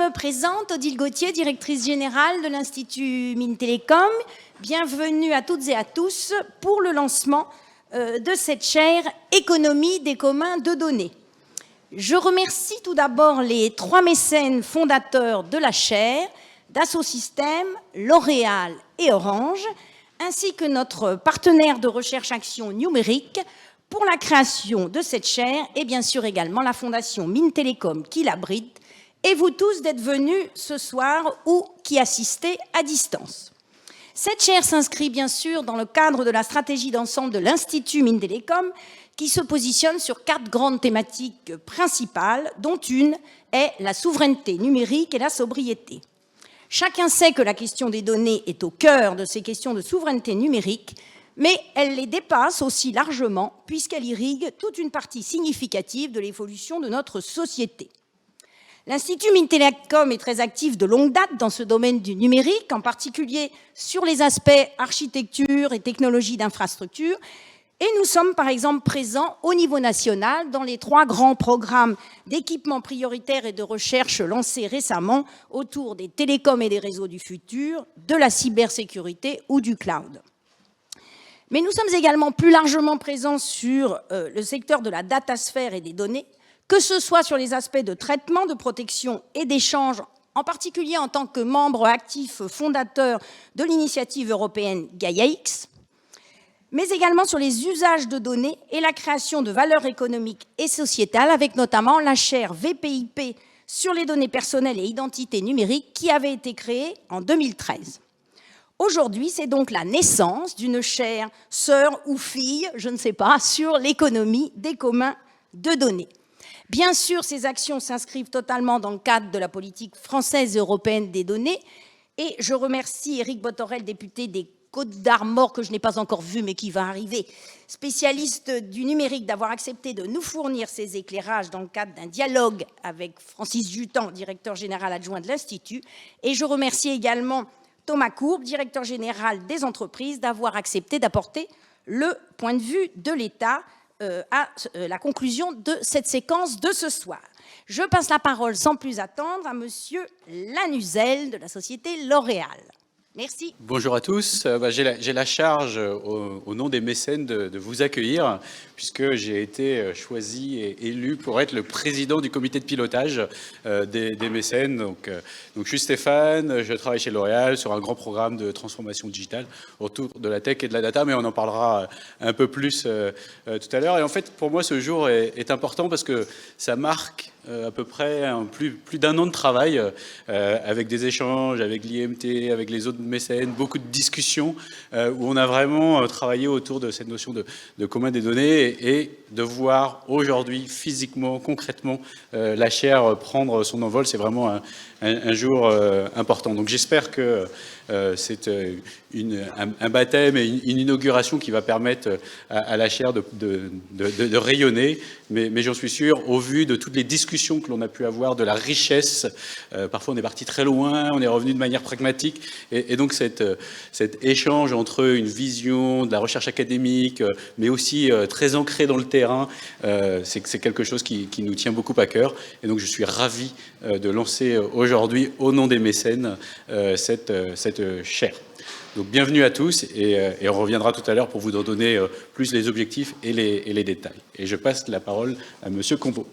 me présente, Odile Gauthier, directrice générale de l'Institut Mines Télécom. Bienvenue à toutes et à tous pour le lancement de cette chaire « Économie des communs de données ». Je remercie tout d'abord les 3 mécènes fondateurs de la chaire, Dassault Systèmes, L'Oréal et Orange, ainsi que notre partenaire de recherche Action Numérique pour la création de cette chaire et bien sûr également la Fondation Mines Télécom qui l'abrite et vous tous d'être venus ce soir ou qui assistez à distance. Cette chaire s'inscrit bien sûr dans le cadre de la stratégie d'ensemble de l'Institut Mines Télécom qui se positionne sur 4 grandes thématiques principales, dont une est la souveraineté numérique et la sobriété. Chacun sait que la question des données est au cœur de ces questions de souveraineté numérique, mais elle les dépasse aussi largement puisqu'elle irrigue toute une partie significative de l'évolution de notre société. L'Institut Mines Télécom est très actif de longue date dans ce domaine du numérique, en particulier sur les aspects architecture et technologie d'infrastructure. Et nous sommes par exemple présents au niveau national dans les 3 grands programmes d'équipement prioritaire et de recherche lancés récemment autour des télécoms et des réseaux du futur, de la cybersécurité ou du cloud. Mais nous sommes également plus largement présents sur le secteur de la datasphère et des données, que ce soit sur les aspects de traitement, de protection et d'échange, en particulier en tant que membre actif fondateur de l'initiative européenne Gaia-X, mais également sur les usages de données et la création de valeurs économiques et sociétales, avec notamment la chaire VPIP sur les données personnelles et identités numériques qui avait été créée en 2013. Aujourd'hui, c'est donc la naissance d'une chaire sœur ou fille, je ne sais pas, sur l'économie des communs de données. Bien sûr, ces actions s'inscrivent totalement dans le cadre de la politique française et européenne des données. Et je remercie Éric Botorel, député des Côtes-d'Armor, que je n'ai pas encore vu, mais qui va arriver, spécialiste du numérique, d'avoir accepté de nous fournir ces éclairages dans le cadre d'un dialogue avec Francis Jutan, directeur général adjoint de l'Institut. Et je remercie également Thomas Courbe, directeur général des entreprises, d'avoir accepté d'apporter le point de vue de l'État à la conclusion de cette séquence de ce soir. Je passe la parole sans plus attendre à monsieur Lanuzel de la société L'Oréal. Merci. Bonjour à tous. J'ai la charge, au nom des mécènes, de vous accueillir, puisque j'ai été choisi et élu pour être le président du comité de pilotage des mécènes. Donc, je suis Stéphane, je travaille chez L'Oréal sur un grand programme de transformation digitale autour de la tech et de la data, mais on en parlera un peu plus tout à l'heure. Et en fait, pour moi, ce jour est important parce que ça marque à peu près plus d'un an de travail avec des échanges avec l'IMT, avec les autres mécènes, beaucoup de discussions où on a vraiment travaillé autour de cette notion de commun des données et de voir aujourd'hui physiquement, concrètement, la chaire prendre son envol. C'est vraiment un jour important. Donc j'espère que c'est un baptême et une inauguration qui va permettre à la chaire de rayonner, mais j'en suis sûr, au vu de toutes les discussions que l'on a pu avoir, de la richesse, parfois on est parti très loin, on est revenu de manière pragmatique, et donc cet échange entre une vision de la recherche académique, mais aussi très ancrée dans le terrain, c'est quelque chose qui nous tient beaucoup à cœur, et donc je suis ravi de lancer aujourd'hui, au nom des mécènes, cette chaire. Donc bienvenue à tous et on reviendra tout à l'heure pour vous donner plus les objectifs et les détails. Et je passe la parole à monsieur Combeau.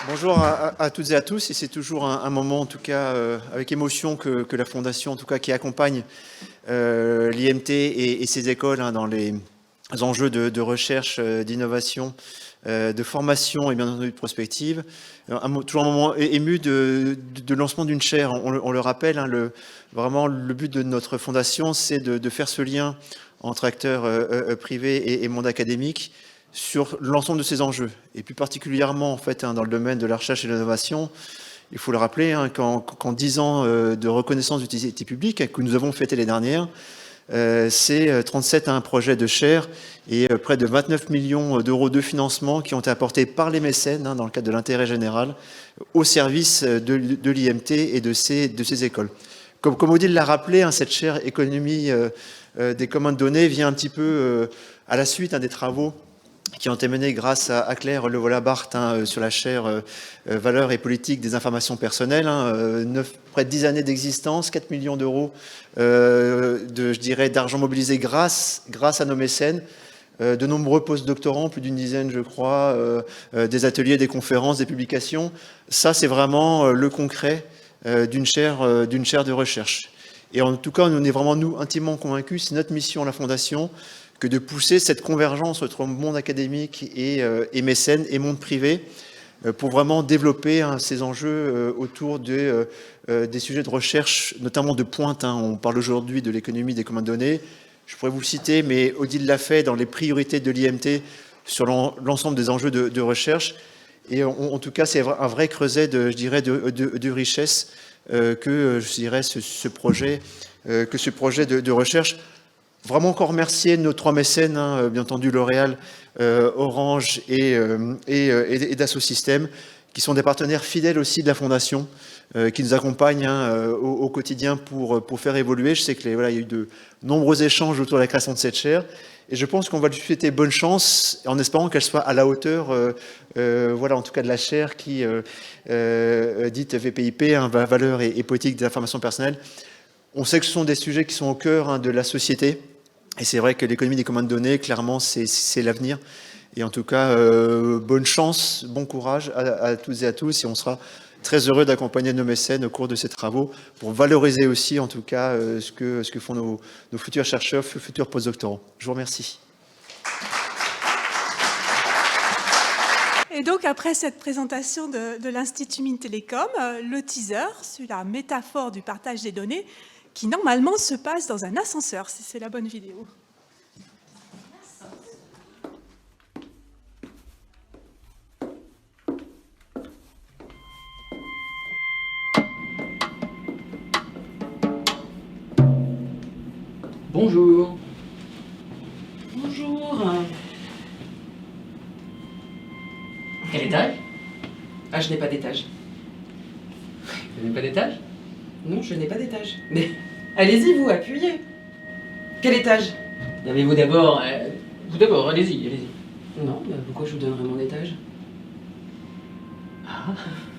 Bonjour à toutes et à tous, et c'est toujours un moment, en tout cas, avec émotion que la Fondation, en tout cas, qui accompagne l'IMT et ses écoles dans les enjeux de recherche, d'innovation, de formation et bien entendu de prospective. Toujours un moment ému de lancement d'une chaire. On le rappelle, vraiment le but de notre fondation, c'est de faire ce lien entre acteurs privés et monde académique sur l'ensemble de ces enjeux. Et plus particulièrement, en fait, dans le domaine de la recherche et de l'innovation, il faut le rappeler, qu'en 10 ans de reconnaissance d'utilité publique que nous avons fêté l'année dernière, c'est 37 projets de chaire et près de 29 millions d'euros de financement qui ont été apportés par les mécènes dans le cadre de l'intérêt général au service de l'IMT et de ces écoles. Comme Odile l'a rappelé, cette chaire économie des communs de données vient un petit peu à la suite des travaux qui ont été menées grâce à Claire Levola-Barthes sur la chaire Valeurs et politique des informations personnelles. Près de 10 années d'existence, 4 millions d'euros d'argent mobilisé grâce à nos mécènes. De nombreux post-doctorants, plus d'une dizaine je crois, des ateliers, des conférences, des publications. Ça c'est vraiment le concret d'une chaire de recherche. Et en tout cas, on est vraiment, nous, intimement convaincus, c'est notre mission à la Fondation, que de pousser cette convergence entre monde académique et mécène et monde privé pour vraiment développer ces enjeux autour des sujets de recherche, notamment de pointe. On parle aujourd'hui de l'économie des communs de données. Je pourrais vous le citer, mais Odile l'a fait dans les priorités de l'IMT sur l'ensemble des enjeux de recherche. Et en tout cas, c'est un vrai creuset de richesse que ce projet de recherche. Vraiment encore remercier nos 3 mécènes, bien entendu L'Oréal, Orange et Dassault Systèmes, qui sont des partenaires fidèles aussi de la Fondation, qui nous accompagnent au quotidien pour faire évoluer. Je sais qu'il y a eu de nombreux échanges autour de la création de cette chaire, et je pense qu'on va lui souhaiter bonne chance, en espérant qu'elle soit à la hauteur, en tout cas de la chaire qui dite VPIP, Valeurs et politique des informations personnelles. On sait que ce sont des sujets qui sont au cœur de la société. Et c'est vrai que l'économie des communs de données, clairement, c'est l'avenir. Et en tout cas, bonne chance, bon courage à toutes et à tous. Et on sera très heureux d'accompagner nos mécènes au cours de ces travaux pour valoriser aussi, en tout cas, ce que font nos futurs chercheurs, futurs postdoctorants. Je vous remercie. Et donc, après cette présentation de l'Institut Mines Télécom, le teaser sur la métaphore du partage des données, qui normalement se passe dans un ascenseur, si c'est la bonne vidéo. Bonjour. Bonjour. Quel étage? Ah, je n'ai pas d'étage. Vous n'avez pas d'étage? Non, je n'ai pas d'étage. Mais allez-y, vous, appuyez. Quel étage? Avez-vous d'abord... vous d'abord, allez-y, allez-y. Non, bah pourquoi je vous donnerais mon étage?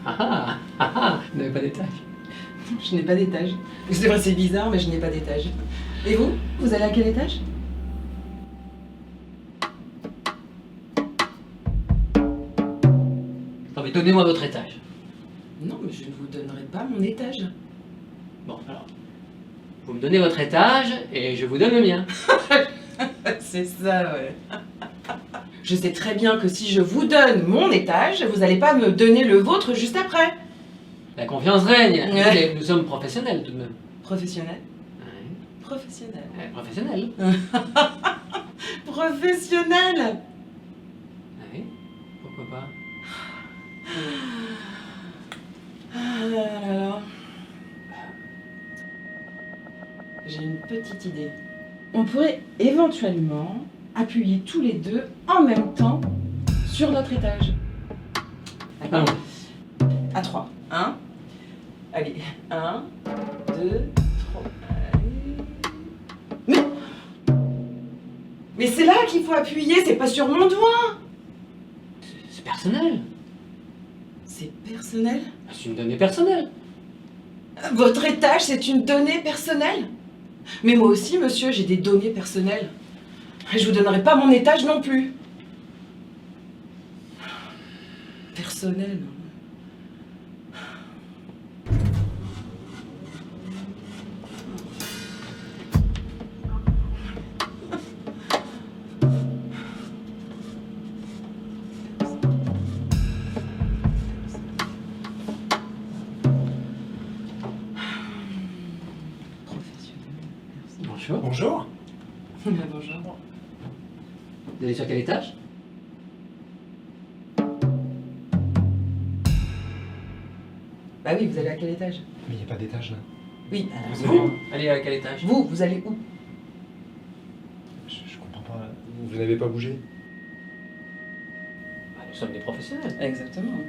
Vous n'avez pas d'étage? Non, je n'ai pas d'étage. C'est vrai, c'est bizarre, mais je n'ai pas d'étage. Et vous? Vous allez à quel étage? Non mais donnez-moi votre étage. Non, mais je ne vous donnerai pas mon étage. Bon, alors, vous me donnez votre étage et je vous donne le mien. C'est ça, ouais. Je sais très bien que si je vous donne mon étage, vous n'allez pas me donner le vôtre juste après. La confiance règne. Ouais. Nous sommes professionnels tout de même. Professionnel? Ouais. Professionnel. Professionnels. Professionnel? Oui, pourquoi pas. Ah là là. J'ai une petite idée. On pourrait éventuellement appuyer tous les deux en même temps sur notre étage. Allons. À 3. 1. Allez. 1, 2, 3. Allez. Mais c'est là qu'il faut appuyer, c'est pas sur mon doigt. C'est personnel. C'est personnel? C'est une donnée personnelle. Votre étage, c'est une donnée personnelle? Mais moi aussi, monsieur, j'ai des données personnelles. Et je vous donnerai pas mon étage non plus. Personnel. Bonjour. Bonjour. Bonjour. Vous allez sur quel étage? Bah oui, vous allez à quel étage? Mais il n'y a pas d'étage là. Oui, Vous allez à quel étage? vous allez où? Je comprends pas. Vous n'avez pas bougé? Bah, nous sommes des professionnels. Exactement.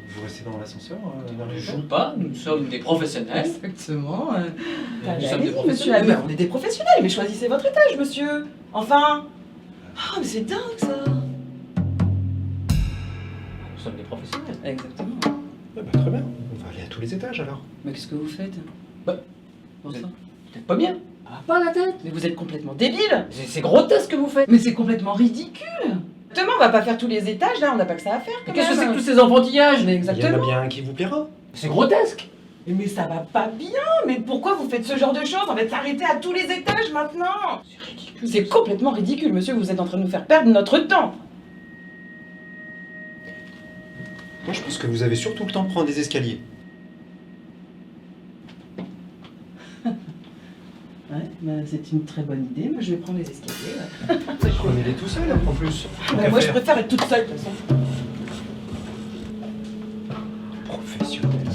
Vous restez dans l'ascenseur On ne joue pas, nous sommes des professionnels. Exactement. Nous sommes des Monsieur, professionnels. mais on est des professionnels, mais choisissez votre étage, monsieur. Enfin. Ah, mais c'est dingue ça. sommes des professionnels. Exactement. Ouais, bah, très bien. On va aller à tous les étages alors. Mais qu'est-ce que vous faites? Bah, Bon vous sang. Peut-être pas bien. Ça va pas la tête. Mais vous êtes complètement débile. C'est grotesque ce que vous faites. Mais c'est complètement ridicule. Demain, on va pas faire tous les étages, là, on n'a pas que ça à faire. Mais quand qu'est-ce que c'est même. que tous ces enfantillages? Mais Il y en a exactement. bien un qui vous plaira. C'est grotesque. Mais ça va pas bien. Mais pourquoi vous faites ce genre de choses? On va s'arrêter à tous les étages maintenant. C'est ridicule. C'est complètement ridicule, monsieur. Vous êtes en train de nous faire perdre notre temps. Moi, je pense que vous avez surtout le temps de prendre des escaliers. Ouais, bah, c'est une très bonne idée. Moi, je vais prendre les escaliers. Prenez-les tout seul, en plus. Tant Ouais, qu'à moi, je faire. préfère être toute seule, de toute façon. Professionnel, professionnel.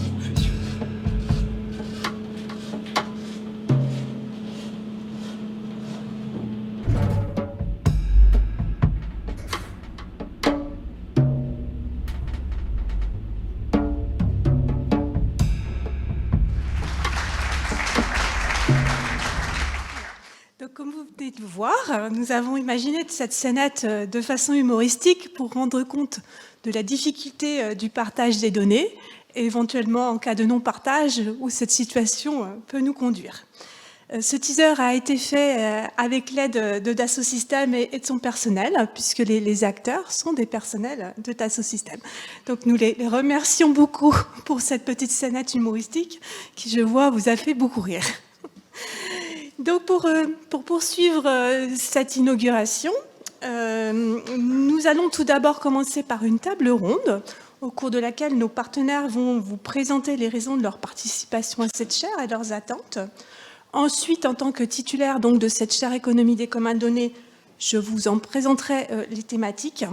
Donc, comme vous venez de le voir, nous avons imaginé cette scénette de façon humoristique pour rendre compte de la difficulté du partage des données et éventuellement en cas de non-partage où cette situation peut nous conduire. Ce teaser a été fait avec l'aide de Dassault Systèmes et de son personnel, puisque les acteurs sont des personnels de Dassault Systèmes. Donc nous les remercions beaucoup pour cette petite scénette humoristique qui, je vois, vous a fait beaucoup rire. Donc pour poursuivre cette inauguration, nous allons tout d'abord commencer par une table ronde au cours de laquelle nos partenaires vont vous présenter les raisons de leur participation à cette chaire et leurs attentes. Ensuite, en tant que titulaire donc, de cette chaire économie des communs de données, je vous en présenterai les thématiques.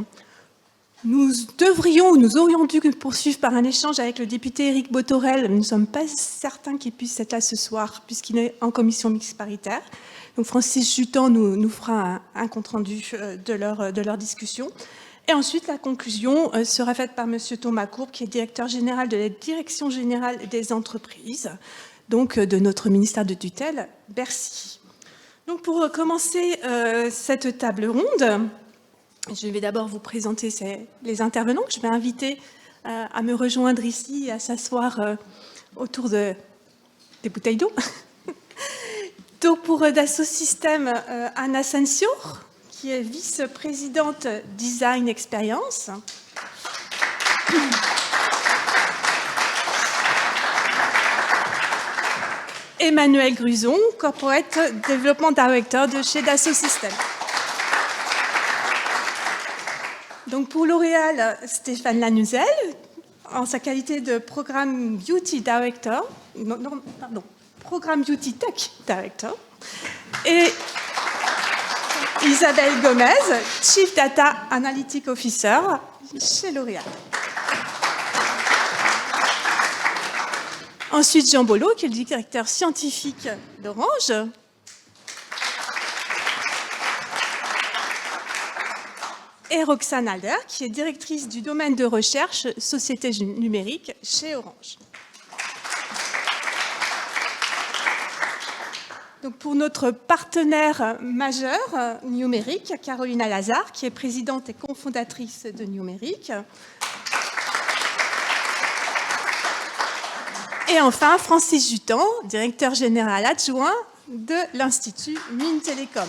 Nous aurions dû poursuivre par un échange avec le député Éric Botorel. Nous ne sommes pas certains qu'il puisse être là ce soir, puisqu'il est en commission mixte paritaire. Donc Francis Jutan nous fera un compte-rendu de leur discussion. Et ensuite, la conclusion sera faite par M. Thomas Courbe, qui est directeur général de la Direction générale des entreprises, donc de notre ministère de tutelle, Bercy. Donc pour commencer cette table ronde, je vais d'abord vous présenter les intervenants que je vais inviter à me rejoindre ici et à s'asseoir autour des bouteilles d'eau. Donc pour Dassault Systèmes, Anna Sensior, qui est vice-présidente Design Experience. Emmanuel Gruson, Corporate Development Director de chez Dassault Systèmes. Donc pour L'Oréal, Stéphane Lanuzel, en sa qualité de Programme Beauty Director, Programme Beauty Tech Director, et Isabelle Gomez, Chief Data Analytic Officer chez L'Oréal. Ensuite, Jean Bollot, qui est le directeur scientifique d'Orange. Et Roxane Alder, qui est directrice du domaine de recherche Société numérique chez Orange. Donc pour notre partenaire majeur numérique, Carolina Lazare, qui est présidente et cofondatrice de Numérique. Et enfin, Francis Jutan, directeur général adjoint de l'Institut Mines Télécom.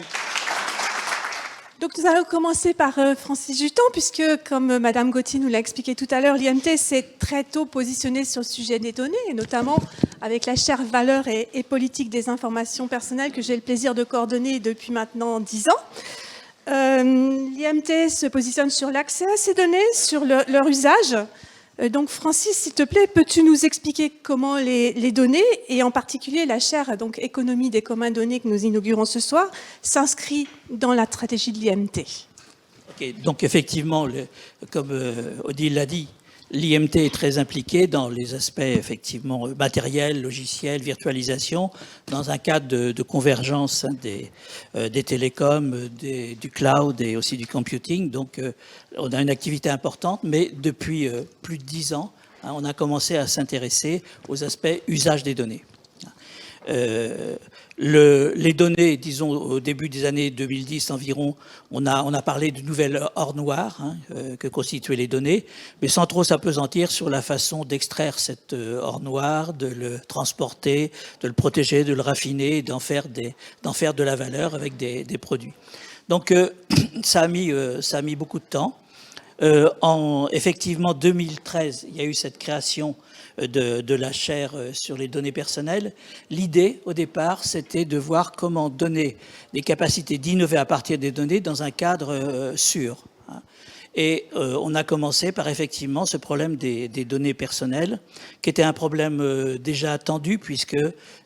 Donc nous allons commencer par Francis Jutan, puisque, comme Madame Gauthier nous l'a expliqué tout à l'heure, l'IMT s'est très tôt positionné sur le sujet des données, et notamment avec la chaire Valeurs et politique des informations personnelles que j'ai le plaisir de coordonner depuis maintenant 10 ans. L'IMT se positionne sur l'accès à ces données, sur leur usage. Donc Francis, s'il te plaît, peux-tu nous expliquer comment les données, et en particulier la chaire donc, économie des communs données que nous inaugurons ce soir, s'inscrit dans la stratégie de l'IMT? Okay, donc effectivement, comme Odile l'a dit, l'IMT est très impliqué dans les aspects effectivement matériels, logiciels, virtualisation, dans un cadre de convergence des télécoms, du cloud et aussi du computing. Donc on a une activité importante, mais depuis plus de 10 ans, on a commencé à s'intéresser aux aspects usage des données. Les données, disons, au début des années 2010 environ, on a parlé de nouvelles or noires que constituaient les données, mais sans trop s'appesantir sur la façon d'extraire cette or noire, de le transporter, de le protéger, de le raffiner, d'en faire de la valeur avec des produits. Donc ça a mis beaucoup de temps. Effectivement, 2013, il y a eu cette création de la chaire sur les données personnelles. L'idée, au départ, c'était de voir comment donner des capacités d'innover à partir des données dans un cadre sûr. Et on a commencé par effectivement ce problème des données personnelles, qui était un problème déjà attendu, puisque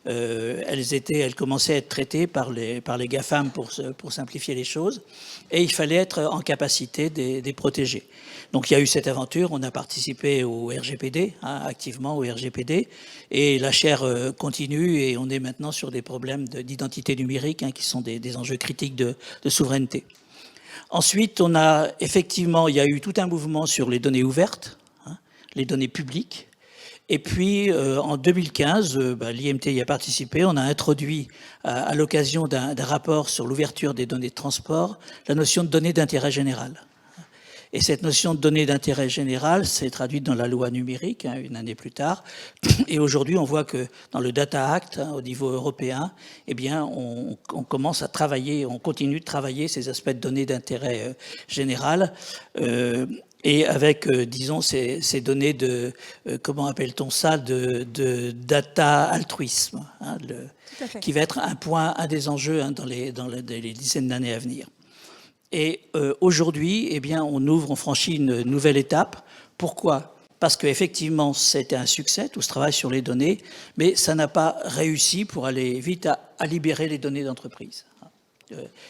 elles commençaient à être traitées par les GAFAM pour simplifier les choses, et il fallait être en capacité de les protéger. Donc il y a eu cette aventure, on a participé au RGPD, activement au RGPD, et la chaire continue, et on est maintenant sur des problèmes d'identité numérique, qui sont des enjeux critiques de souveraineté. Ensuite, il y a eu tout un mouvement sur les données ouvertes, les données publiques. Et puis, en 2015, l'IMT y a participé. On a introduit, à l'occasion d'un rapport sur l'ouverture des données de transport, la notion de données d'intérêt général. Et cette notion de données d'intérêt général s'est traduite dans la loi numérique, une année plus tard. Et aujourd'hui, on voit que dans le Data Act, au niveau européen, eh bien, on commence à travailler, on continue de travailler ces aspects de données d'intérêt général. Et avec, disons, ces données de, comment appelle-t-on ça, de data altruisme, qui va être un des enjeux dans les dizaines d'années à venir. Et aujourd'hui, eh bien, on franchit une nouvelle étape. Pourquoi ? Parce qu'effectivement, c'était un succès, tout ce travail sur les données, mais ça n'a pas réussi pour aller vite à libérer les données d'entreprise.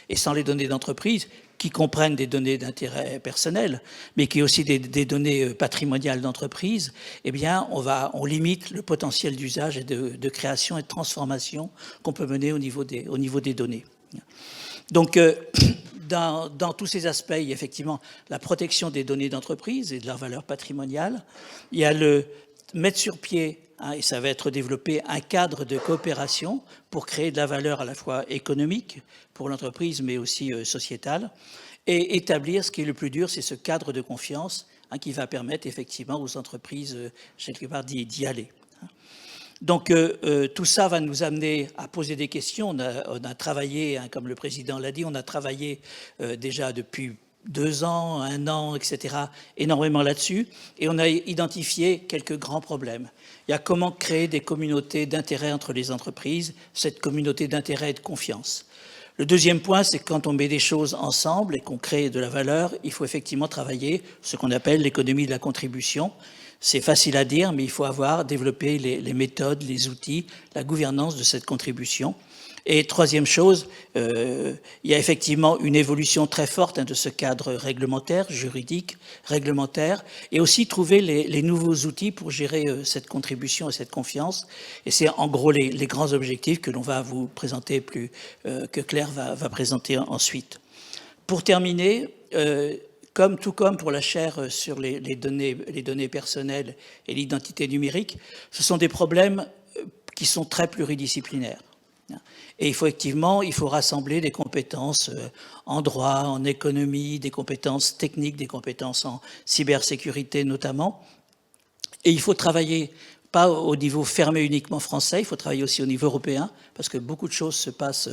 Et sans les données d'entreprise, qui comprennent des données d'intérêt personnel, mais qui aussi des données patrimoniales d'entreprise, eh bien, on limite le potentiel d'usage et de création et de transformation qu'on peut mener au niveau des données. Donc, dans tous ces aspects, il y a effectivement la protection des données d'entreprise et de leur valeur patrimoniale. Il y a le mettre sur pied, et ça va être développé, un cadre de coopération pour créer de la valeur à la fois économique pour l'entreprise, mais aussi sociétale. Et établir, ce qui est le plus dur, c'est ce cadre de confiance qui va permettre effectivement aux entreprises, quelque part, d'y aller. Donc, tout ça va nous amener à poser des questions. On a travaillé, comme le président l'a dit, on a travaillé déjà depuis 2 ans, 1 an, etc., énormément là-dessus. Et on a identifié quelques grands problèmes. Il y a comment créer des communautés d'intérêt entre les entreprises, cette communauté d'intérêt et de confiance. Le deuxième point, c'est que quand on met des choses ensemble et qu'on crée de la valeur, il faut effectivement travailler ce qu'on appelle l'économie de la contribution. C'est facile à dire, mais il faut développer les méthodes, les outils, la gouvernance de cette contribution. Et troisième chose, il y a effectivement une évolution très forte de ce cadre réglementaire, juridique, réglementaire, et aussi trouver les nouveaux outils pour gérer cette contribution et cette confiance. Et c'est en gros les grands objectifs que l'on va vous présenter que Claire va présenter ensuite. Pour terminer, tout comme pour la chaire sur les données personnelles et l'identité numérique, ce sont des problèmes qui sont très pluridisciplinaires. Et il faut rassembler des compétences en droit, en économie, des compétences techniques, des compétences en cybersécurité notamment. Et il faut travailler pas au niveau fermé uniquement français, il faut travailler aussi au niveau européen, parce que beaucoup de choses se passent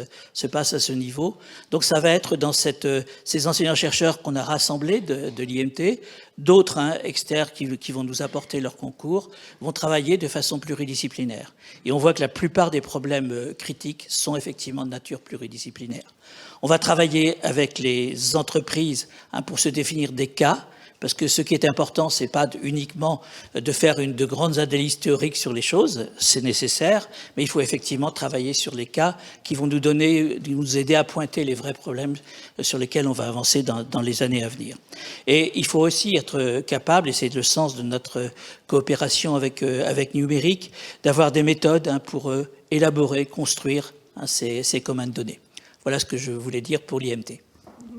à ce niveau. Donc ça va être dans ces enseignants-chercheurs qu'on a rassemblés de l'IMT, d'autres externes qui vont nous apporter leur concours, vont travailler de façon pluridisciplinaire. Et on voit que la plupart des problèmes critiques sont effectivement de nature pluridisciplinaire. On va travailler avec les entreprises pour se définir des cas, parce que ce qui est important, c'est pas uniquement de faire de grandes analyses théoriques sur les choses, c'est nécessaire, mais il faut effectivement travailler sur les cas qui vont nous aider à pointer les vrais problèmes sur lesquels on va avancer dans les années à venir. Et il faut aussi être capable, et c'est le sens de notre coopération avec Numérique, d'avoir des méthodes pour élaborer, construire ces communs de données. Voilà ce que je voulais dire pour l'IMT.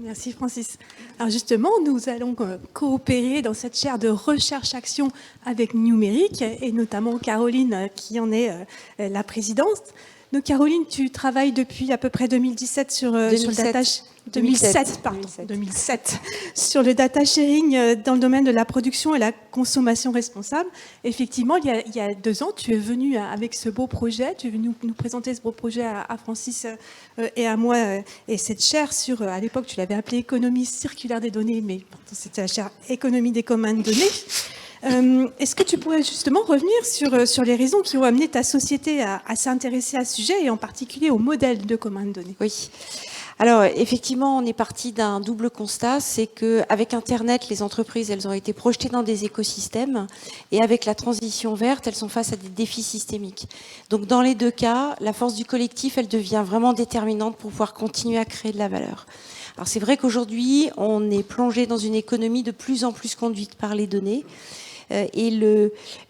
Merci Francis. Alors justement, nous allons coopérer dans cette chaire de recherche-action avec Numérique, et notamment Caroline qui en est la présidente. Donc Caroline, tu travailles depuis à peu près 2017 sur le data... 2007, sur le data sharing dans le domaine de la production et la consommation responsable. Effectivement, il y a 2 ans, tu es venu avec ce beau projet, tu es venu nous présenter ce beau projet à Francis et à moi, et cette chaire sur, à l'époque, tu l'avais appelée économie circulaire des données, mais c'était la chaire économie des communs de données. Est-ce que tu pourrais justement revenir sur les raisons qui ont amené ta société à s'intéresser à ce sujet et en particulier au modèle de commun de données? Oui. Alors, effectivement, on est parti d'un double constat, c'est qu'avec Internet, les entreprises, elles ont été projetées dans des écosystèmes, et avec la transition verte, elles sont face à des défis systémiques. Donc, dans les 2 cas, la force du collectif, elle devient vraiment déterminante pour pouvoir continuer à créer de la valeur. Alors, c'est vrai qu'aujourd'hui, on est plongé dans une économie de plus en plus conduite par les données. Et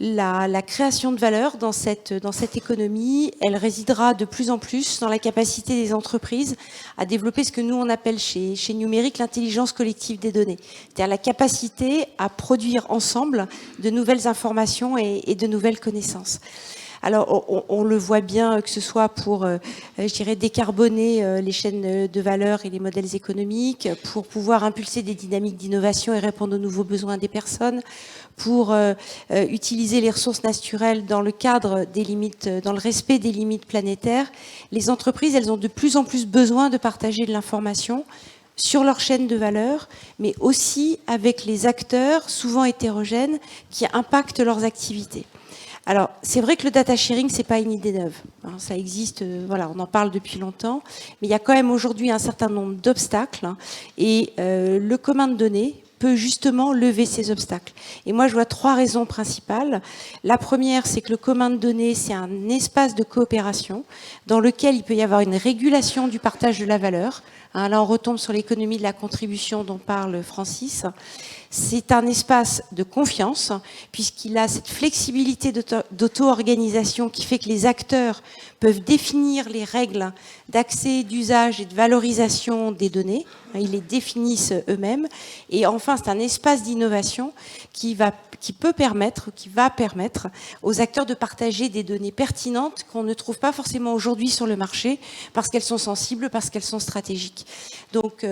la création de valeur dans cette économie, elle résidera de plus en plus dans la capacité des entreprises à développer ce que nous on appelle chez Numérique l'intelligence collective des données, c'est-à-dire la capacité à produire ensemble de nouvelles informations et de nouvelles connaissances. Alors, on le voit bien, que ce soit pour, je dirais, décarboner les chaînes de valeur et les modèles économiques, pour pouvoir impulser des dynamiques d'innovation et répondre aux nouveaux besoins des personnes, pour utiliser les ressources naturelles dans le cadre des limites, dans le respect des limites planétaires. Les entreprises, elles ont de plus en plus besoin de partager de l'information sur leur chaîne de valeur, mais aussi avec les acteurs, souvent hétérogènes, qui impactent leurs activités. Alors, c'est vrai que le data sharing, c'est pas une idée neuve. Hein, ça existe, voilà, on en parle depuis longtemps, mais il y a quand même aujourd'hui un certain nombre d'obstacles, hein, et le commun de données peut justement lever ces obstacles. Et moi, je vois 3 raisons principales. La première, c'est que le commun de données, c'est un espace de coopération dans lequel il peut y avoir une régulation du partage de la valeur. Hein, là, on retombe sur l'économie de la contribution dont parle Francis. C'est un espace de confiance, puisqu'il a cette flexibilité d'auto-organisation qui fait que les acteurs peuvent définir les règles d'accès, d'usage et de valorisation des données. Ils les définissent eux-mêmes. Et enfin, c'est un espace d'innovation qui va permettre aux acteurs de partager des données pertinentes qu'on ne trouve pas forcément aujourd'hui sur le marché, parce qu'elles sont sensibles, parce qu'elles sont stratégiques. Donc,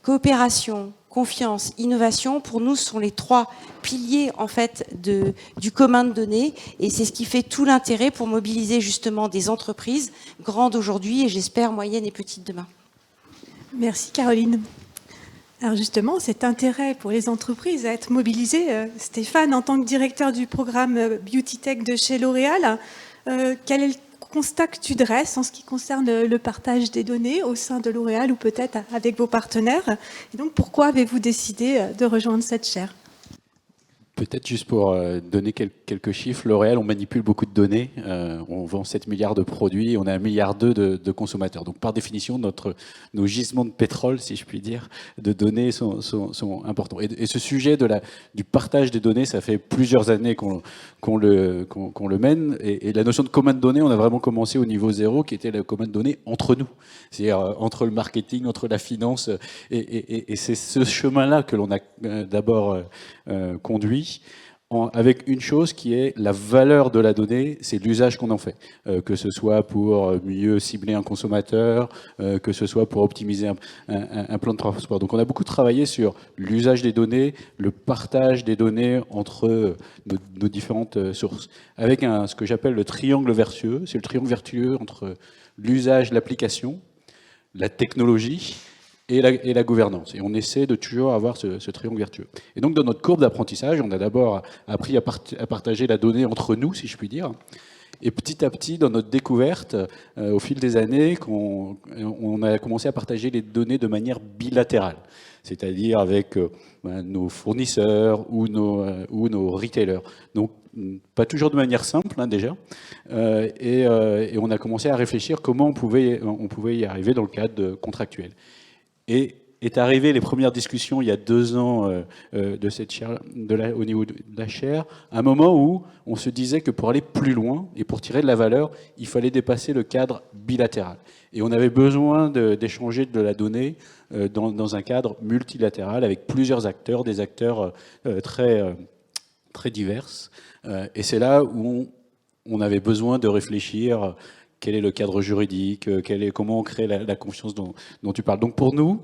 coopération, confiance, innovation, pour nous, sont les 3 piliers en fait du commun de données, et c'est ce qui fait tout l'intérêt pour mobiliser justement des entreprises grandes aujourd'hui et j'espère moyennes et petites demain. Merci Caroline. Alors justement, cet intérêt pour les entreprises à être mobilisées, Stéphane, en tant que directeur du programme Beauty Tech de chez L'Oréal, quel est le constat que tu dresses en ce qui concerne le partage des données au sein de L'Oréal ou peut-être avec vos partenaires? Et donc, pourquoi avez-vous décidé de rejoindre cette chaire? Peut-être juste pour donner quelques chiffres, L'Oréal, on manipule beaucoup de données, on vend 7 milliards de produits, on a 1,2 milliard de consommateurs. Donc par définition, nos gisements de pétrole, si je puis dire, de données sont importants. Et ce sujet du partage des données, ça fait plusieurs années qu'on le mène. Et la notion de commun de données, on a vraiment commencé au niveau 0, qui était le commun de données entre nous. C'est-à-dire entre le marketing, entre la finance. Et c'est ce chemin-là que l'on a d'abord conduit, avec une chose qui est la valeur de la donnée, c'est l'usage qu'on en fait. Que ce soit pour mieux cibler un consommateur, que ce soit pour optimiser un plan de transport. Donc on a beaucoup travaillé sur l'usage des données, le partage des données entre nos différentes sources, avec ce que j'appelle le triangle vertueux. C'est le triangle vertueux entre l'usage, l'application, la technologie et la gouvernance. Et on essaie de toujours avoir ce triangle vertueux. Et donc, dans notre courbe d'apprentissage, on a d'abord appris à partager la donnée entre nous, si je puis dire. Et petit à petit, dans notre découverte, au fil des années, on a commencé à partager les données de manière bilatérale, c'est-à-dire avec nos fournisseurs ou nos retailers. Donc, pas toujours de manière simple, hein, déjà. Et on a commencé à réfléchir comment on pouvait y arriver dans le cadre contractuel. Et est arrivé les premières discussions il y a 2 ans de cette chaire, au niveau de la chaire, un moment où on se disait que pour aller plus loin et pour tirer de la valeur, il fallait dépasser le cadre bilatéral. Et on avait besoin d'échanger de la donnée dans un cadre multilatéral avec plusieurs acteurs, des acteurs très divers. Et c'est là où on avait besoin de réfléchir quel est le cadre juridique, comment on crée la confiance dont tu parles. Donc pour nous,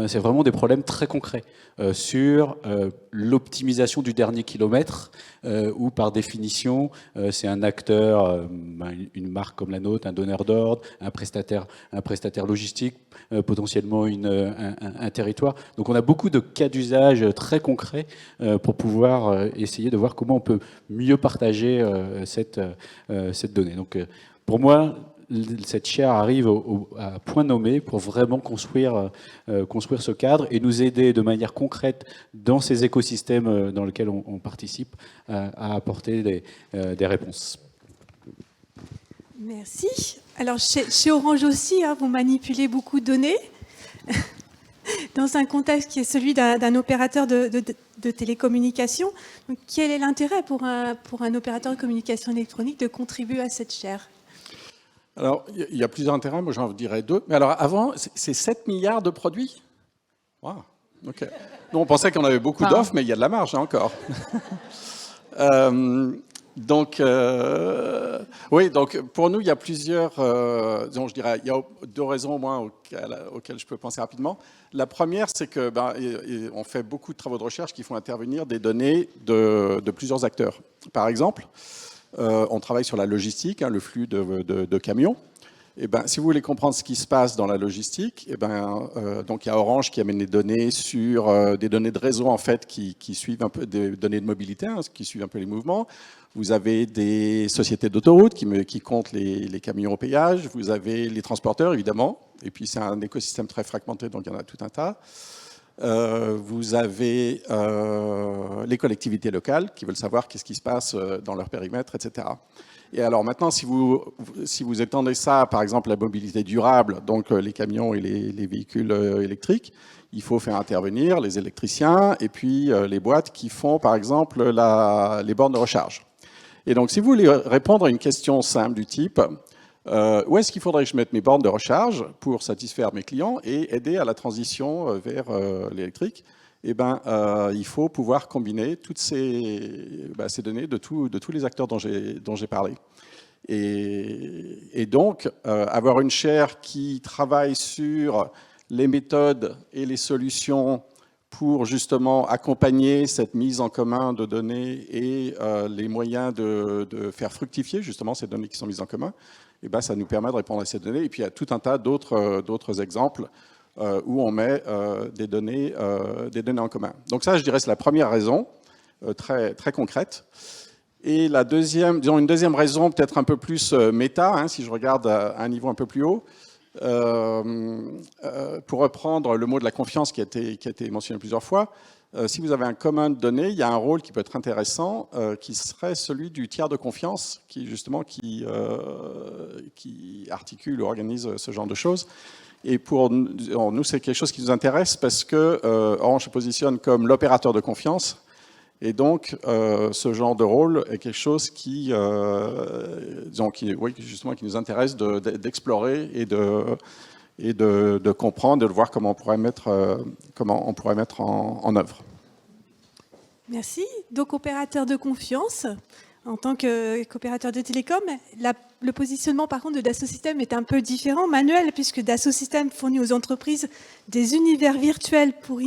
c'est vraiment des problèmes très concrets sur l'optimisation du dernier kilomètre, où par définition, c'est un acteur, une marque comme la nôtre, un donneur d'ordre, un prestataire logistique, potentiellement un territoire. Donc on a beaucoup de cas d'usage très concrets pour pouvoir essayer de voir comment on peut mieux partager cette donnée. Donc pour moi, cette chaire arrive à point nommé pour vraiment construire ce cadre et nous aider de manière concrète dans ces écosystèmes dans lesquels on participe à apporter des réponses. Merci. Alors, chez Orange aussi, vous manipulez beaucoup de données dans un contexte qui est celui d'un opérateur de télécommunications. Donc, quel est l'intérêt pour un opérateur de communication électronique de contribuer à cette chaire ? Alors, il y a plusieurs intérêts, moi j'en dirais 2. Mais alors, avant, c'est 7 milliards de produits ? Wow, ok. Nous, on pensait qu'on avait beaucoup d'offres, mais il y a de la marge, encore. Oui, donc pour nous, il y a plusieurs, disons, je dirais, il y a 2 raisons au moins auxquelles je peux penser rapidement. La première, c'est que on fait beaucoup de travaux de recherche qui font intervenir des données de plusieurs acteurs. Par exemple, on travaille sur la logistique, le flux de camions. Et si vous voulez comprendre ce qui se passe dans la logistique, donc il y a Orange qui amène des données sur des données de réseau en fait qui suivent un peu des données de mobilité, qui suivent un peu les mouvements. Vous avez des sociétés d'autoroutes qui comptent les camions au péage. Vous avez les transporteurs évidemment. Et puis c'est un écosystème très fragmenté, donc il y en a tout un tas. Vous avez les collectivités locales qui veulent savoir qu'est-ce qui se passe dans leur périmètre, etc. Et alors maintenant, si vous étendez ça, par exemple, à la mobilité durable, donc les camions et les véhicules électriques, il faut faire intervenir les électriciens et puis les boîtes qui font, par exemple, les bornes de recharge. Et donc, si vous voulez répondre à une question simple du type où est-ce qu'il faudrait que je mette mes bornes de recharge pour satisfaire mes clients et aider à la transition vers l'électrique, il faut pouvoir combiner toutes ces données de tous les acteurs dont j'ai parlé. Et donc, avoir une chaire qui travaille sur les méthodes et les solutions pour justement accompagner cette mise en commun de données et les moyens de faire fructifier justement ces données qui sont mises en commun, ça nous permet de répondre à ces données. Et puis il y a tout un tas d'autres exemples où on met des données en commun. Donc ça, je dirais, c'est la première raison, très, très concrète. Et la deuxième, disons une deuxième raison, peut-être un peu plus méta, si je regarde à un niveau un peu plus haut, pour reprendre le mot de la confiance qui a été mentionné plusieurs fois, si vous avez un commun de données, il y a un rôle qui peut être intéressant, qui serait celui du tiers de confiance, qui articule ou organise ce genre de choses. Et pour nous, c'est quelque chose qui nous intéresse parce que Orange se positionne comme l'opérateur de confiance. Et donc, ce genre de rôle est quelque chose qui nous intéresse d'explorer et de comprendre, de voir comment on pourrait mettre en œuvre. Merci. Donc, opérateur de confiance, en tant qu'opérateur de télécom, le positionnement par contre de Dassault Systèmes est un peu différent, Manuel, puisque Dassault Systèmes fournit aux entreprises des univers virtuels pour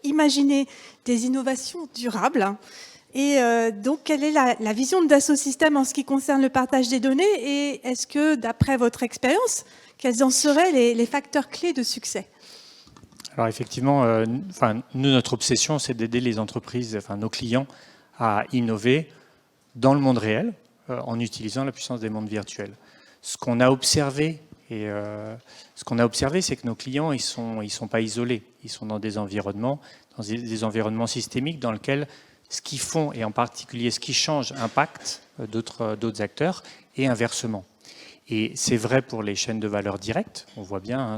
imaginer des innovations durables. Et donc, quelle est la vision de Dassault Systèmes en ce qui concerne le partage des données? Et est-ce que, d'après votre expérience, quels en seraient les facteurs clés de succès? Alors effectivement, nous, notre obsession, c'est d'aider les entreprises, nos clients, à innover dans le monde réel, en utilisant la puissance des mondes virtuels. Ce qu'on a observé, c'est que nos clients, ils sont pas isolés. Ils sont dans des environnements systémiques dans lesquels ce qu'ils font, et en particulier ce qui change, impacte d'autres acteurs, et inversement. Et c'est vrai pour les chaînes de valeur directes, on voit bien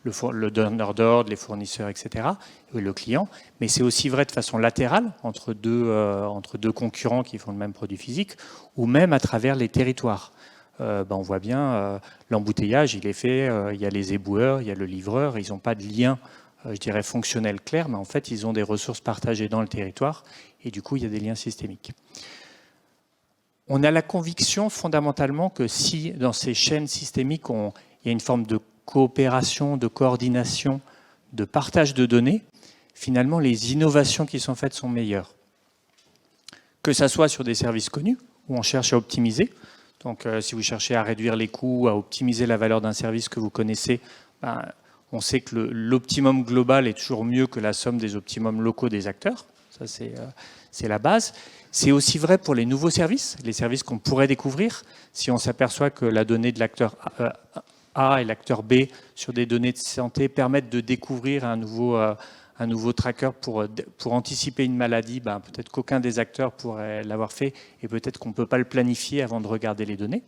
le donneur d'ordre, les fournisseurs, etc., et le client, mais c'est aussi vrai de façon latérale entre deux concurrents qui font le même produit physique, ou même à travers les territoires. On voit bien l'embouteillage, il est fait, il y a les éboueurs, il y a le livreur, ils n'ont pas de lien, je dirais, fonctionnel clair, mais en fait, ils ont des ressources partagées dans le territoire, et du coup, il y a des liens systémiques. On a la conviction fondamentalement que si dans ces chaînes systémiques, il y a une forme de coopération, de coordination, de partage de données, finalement les innovations qui sont faites sont meilleures. Que ça soit sur des services connus, où on cherche à optimiser. Donc si vous cherchez à réduire les coûts, à optimiser la valeur d'un service que vous connaissez, on sait que l'optimum global est toujours mieux que la somme des optimums locaux des acteurs. Ça, c'est la base. C'est aussi vrai pour les nouveaux services, les services qu'on pourrait découvrir. Si on s'aperçoit que la donnée de l'acteur A et l'acteur B sur des données de santé permettent de découvrir un nouveau tracker pour anticiper une maladie, peut-être qu'aucun des acteurs pourrait l'avoir fait et peut-être qu'on ne peut pas le planifier avant de regarder les données.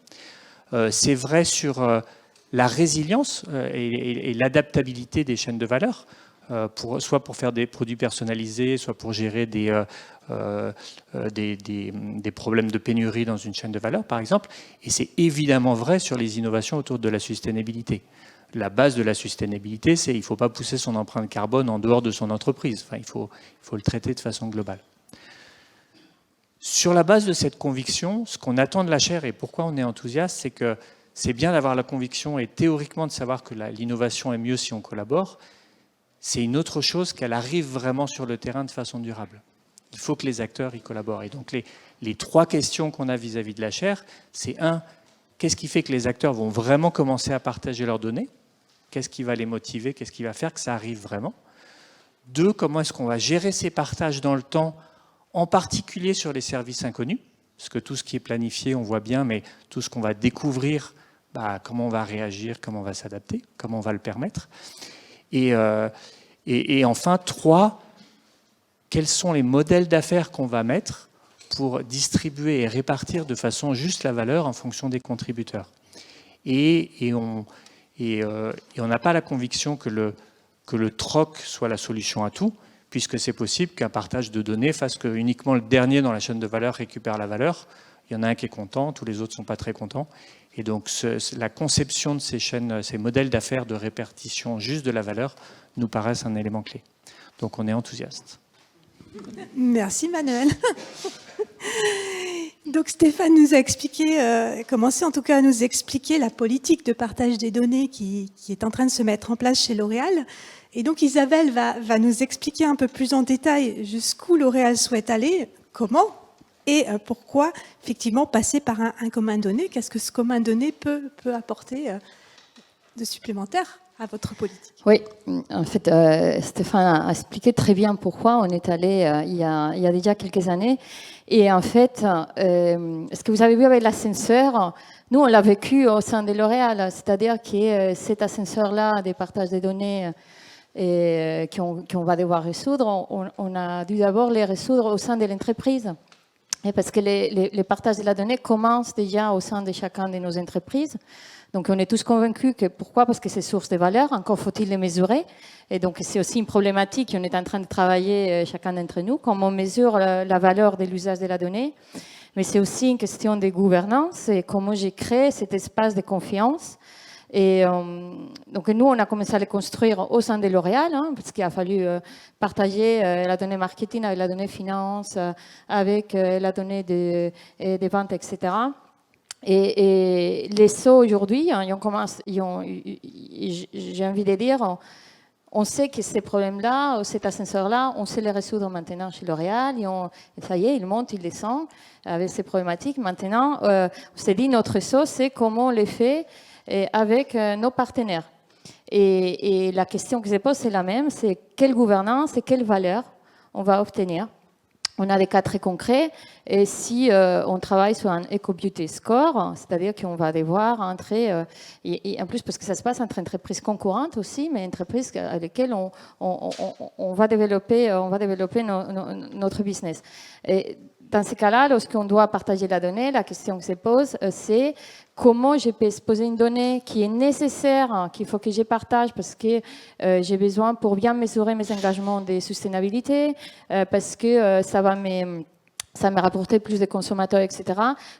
C'est vrai sur la résilience et l'adaptabilité des chaînes de valeur, soit pour faire des produits personnalisés, soit pour gérer des problèmes de pénurie dans une chaîne de valeur, par exemple. Et c'est évidemment vrai sur les innovations autour de la sustainabilité. La base de la sustainabilité, c'est qu'il ne faut pas pousser son empreinte carbone en dehors de son entreprise. Enfin, il faut le traiter de façon globale. Sur la base de cette conviction, ce qu'on attend de la chaire et pourquoi on est enthousiaste, c'est que c'est bien d'avoir la conviction et théoriquement de savoir que l'innovation est mieux si on collabore. C'est une autre chose qu'elle arrive vraiment sur le terrain de façon durable. Il faut que les acteurs y collaborent. Et donc les trois questions qu'on a vis-à-vis de la chaire, c'est qu'est-ce qui fait que les acteurs vont vraiment commencer à partager leurs données? Qu'est-ce qui va les motiver? Qu'est-ce qui va faire que ça arrive vraiment? 2, comment est-ce qu'on va gérer ces partages dans le temps, en particulier sur les services inconnus? Parce que tout ce qui est planifié, on voit bien, mais tout ce qu'on va découvrir, comment on va réagir, comment on va s'adapter, comment on va le permettre. Et enfin, 3, quels sont les modèles d'affaires qu'on va mettre pour distribuer et répartir de façon juste la valeur en fonction des contributeurs. Et on n'a pas la conviction que le troc soit la solution à tout, puisque c'est possible qu'un partage de données fasse que uniquement le dernier dans la chaîne de valeur récupère la valeur. Il y en a un qui est content, tous les autres ne sont pas très contents. Et donc la conception de ces chaînes, ces modèles d'affaires de répartition juste de la valeur nous paraissent un élément clé. Donc on est enthousiaste. Merci Manuel. Donc Stéphane nous a expliqué, commencé en tout cas à nous expliquer la politique de partage des données qui est en train de se mettre en place chez L'Oréal. Et donc Isabelle va nous expliquer un peu plus en détail jusqu'où L'Oréal souhaite aller, comment et pourquoi effectivement passer par un commun de données. Qu'est-ce que ce commun de données peut apporter de supplémentaire à votre politique? Oui, en fait, Stéphane a expliqué très bien pourquoi on est allé il y a déjà quelques années. Et en fait, ce que vous avez vu avec l'ascenseur, nous, on l'a vécu au sein de L'Oréal, c'est-à-dire que cet ascenseur-là des partages des données qu'on va devoir résoudre, on a dû d'abord les résoudre au sein de l'entreprise. Et parce que les partages de la donnée commencent déjà au sein de chacun de nos entreprises. Donc, on est tous convaincus que pourquoi? Parce que c'est source de valeur. Encore faut-il les mesurer. Et donc, c'est aussi une problématique. On est en train de travailler chacun d'entre nous. Comment on mesure la valeur de l'usage de la donnée. Mais c'est aussi une question de gouvernance et comment j'ai créé cet espace de confiance. Et donc, nous, on a commencé à les construire au sein de L'Oréal, parce qu'il a fallu partager la donnée marketing avec la donnée finance, avec la donnée des ventes, etc. Et les SO aujourd'hui, j'ai envie de dire, on sait que ces problèmes-là, cet ascenseur-là, on sait les résoudre maintenant chez L'Oréal. Ça y est, il monte, il descend avec ces problématiques. Maintenant, on s'est dit, notre SO, c'est comment on les fait avec nos partenaires. Et la question qui se pose, c'est la même, c'est quelle gouvernance et quelle valeur on va obtenir. On a des cas très concrets, et si on travaille sur un Eco-Beauty Score, c'est-à-dire qu'on va devoir entrer, et en plus parce que ça se passe entre entreprises concurrentes aussi, mais entreprises avec lesquelles on va développer notre business. Et dans ces cas-là, lorsqu'on doit partager la donnée, la question qui se pose, c'est comment je peux exposer une donnée qui est nécessaire, qu'il faut que je partage parce que j'ai besoin pour bien mesurer mes engagements de sustainabilité, parce que ça va me rapporter plus de consommateurs, etc.,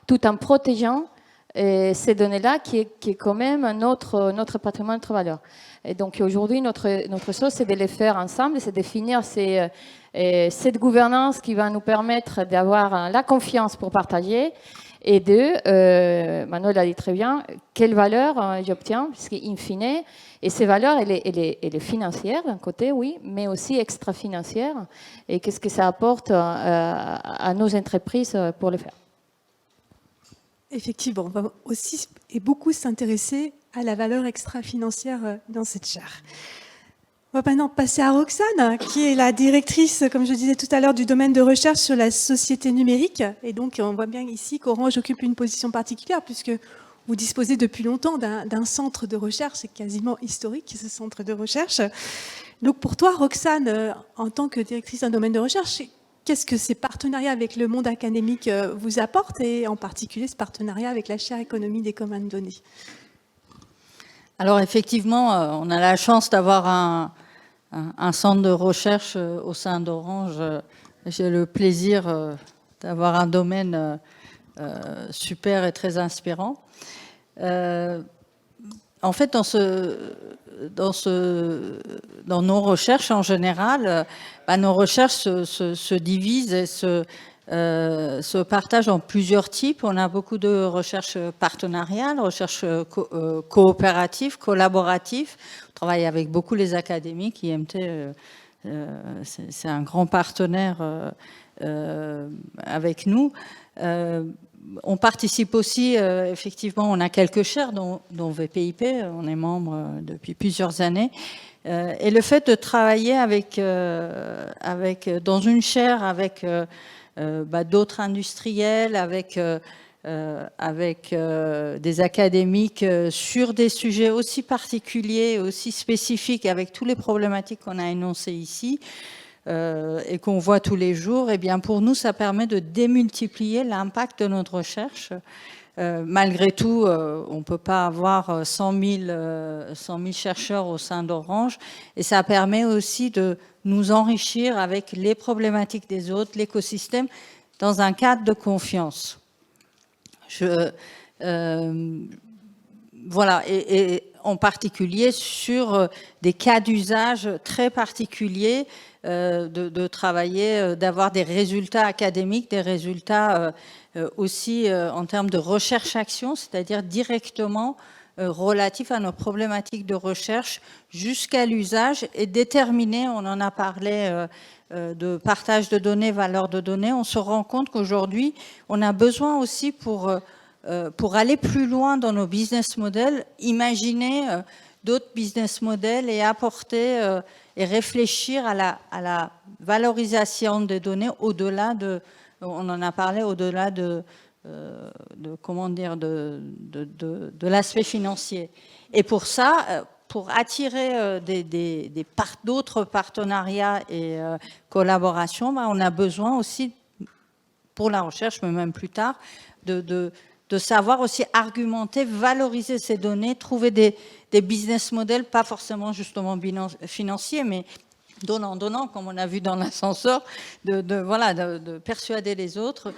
tout en protégeant ces données-là qui est quand même notre patrimoine, notre valeur. Et donc aujourd'hui, notre chose, c'est de les faire ensemble, c'est de définir cette gouvernance qui va nous permettre d'avoir la confiance pour partager Et deux, Manuel a dit très bien, quelle valeur j'obtiens, puisqu'in fine, et ces valeurs, elle est financière d'un côté, oui, mais aussi extra-financière, et qu'est-ce que ça apporte à nos entreprises pour le faire. Effectivement, on va aussi et beaucoup s'intéresser à la valeur extra-financière dans cette chaire. On va maintenant passer à Roxane, qui est la directrice, comme je disais tout à l'heure, du domaine de recherche sur la société numérique. Et donc, on voit bien ici qu'Orange occupe une position particulière, puisque vous disposez depuis longtemps d'un centre de recherche, c'est quasiment historique, ce centre de recherche. Donc, pour toi, Roxane, en tant que directrice d'un domaine de recherche, qu'est-ce que ces partenariats avec le monde académique vous apportent, et en particulier ce partenariat avec la chaire économie des communs de données? Alors, effectivement, on a la chance d'avoir un centre de recherche au sein d'Orange. J'ai le plaisir d'avoir un domaine super et très inspirant. En fait, dans nos recherches en général, nos recherches se divisent et se partagent en plusieurs types. On a beaucoup de recherches partenariales, recherches coopératives, collaboratives. On travaille avec beaucoup les académiques. IMT, c'est un grand partenaire avec nous. On participe aussi, effectivement, on a quelques chaires, dont VPIP, on est membre depuis plusieurs années. Et le fait de travailler dans une chaire avec d'autres industriels, avec des académiques sur des sujets aussi particuliers, aussi spécifiques, avec toutes les problématiques qu'on a énoncées ici, et qu'on voit tous les jours, eh bien pour nous, ça permet de démultiplier l'impact de notre recherche. Malgré tout, on ne peut pas avoir 100 000 chercheurs au sein d'Orange, et ça permet aussi de nous enrichir avec les problématiques des autres, l'écosystème, dans un cadre de confiance. Voilà, et en particulier sur des cas d'usage très particuliers, de travailler, d'avoir des résultats académiques, des résultats aussi en termes de recherche-action, c'est-à-dire directement relatifs à nos problématiques de recherche jusqu'à l'usage, et déterminer, on en a parlé, de partage de données, valeur de données. On se rend compte qu'aujourd'hui, on a besoin aussi pour aller plus loin dans nos business models, imaginer d'autres business models et apporter et réfléchir à la valorisation des données au-delà de, on en a parlé, au-delà de l'aspect financier. Et pour ça, pour attirer d'autres partenariats et collaborations, on a besoin aussi, pour la recherche, mais même plus tard, de savoir aussi argumenter, valoriser ces données, trouver des business models, pas forcément justement financiers, mais donnant, comme on a vu dans l'ascenseur, de persuader les autres,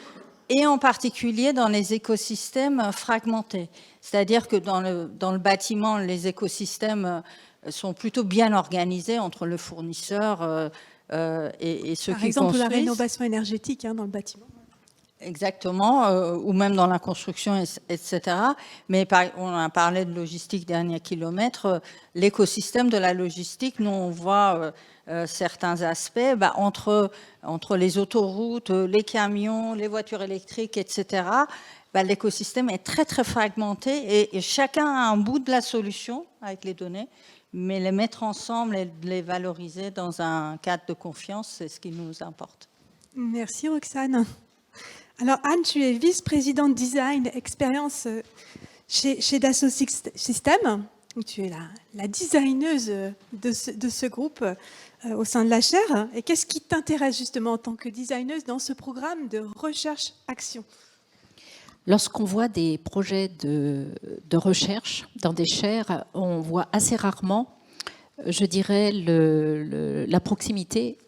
et en particulier dans les écosystèmes fragmentés. C'est-à-dire que dans le bâtiment, les écosystèmes sont plutôt bien organisés entre le fournisseur et ceux qui construisent. Par exemple, la rénovation énergétique dans le bâtiment. Exactement, ou même dans la construction, etc. Mais on a parlé de logistique dernier kilomètre. L'écosystème de la logistique, nous on voit certains aspects entre les autoroutes, les camions, les voitures électriques, etc. L'écosystème est très très fragmenté, et chacun a un bout de la solution avec les données, mais les mettre ensemble et les valoriser dans un cadre de confiance, c'est ce qui nous importe. Merci Roxane. Alors Anne, tu es vice-présidente design expérience chez Dassault Systèmes, où tu es la designeuse de ce groupe au sein de la chaire. Et qu'est-ce qui t'intéresse justement en tant que designeuse dans ce programme de recherche-action? Lorsqu'on voit des projets de recherche dans des chaires, on voit assez rarement, je dirais, la proximité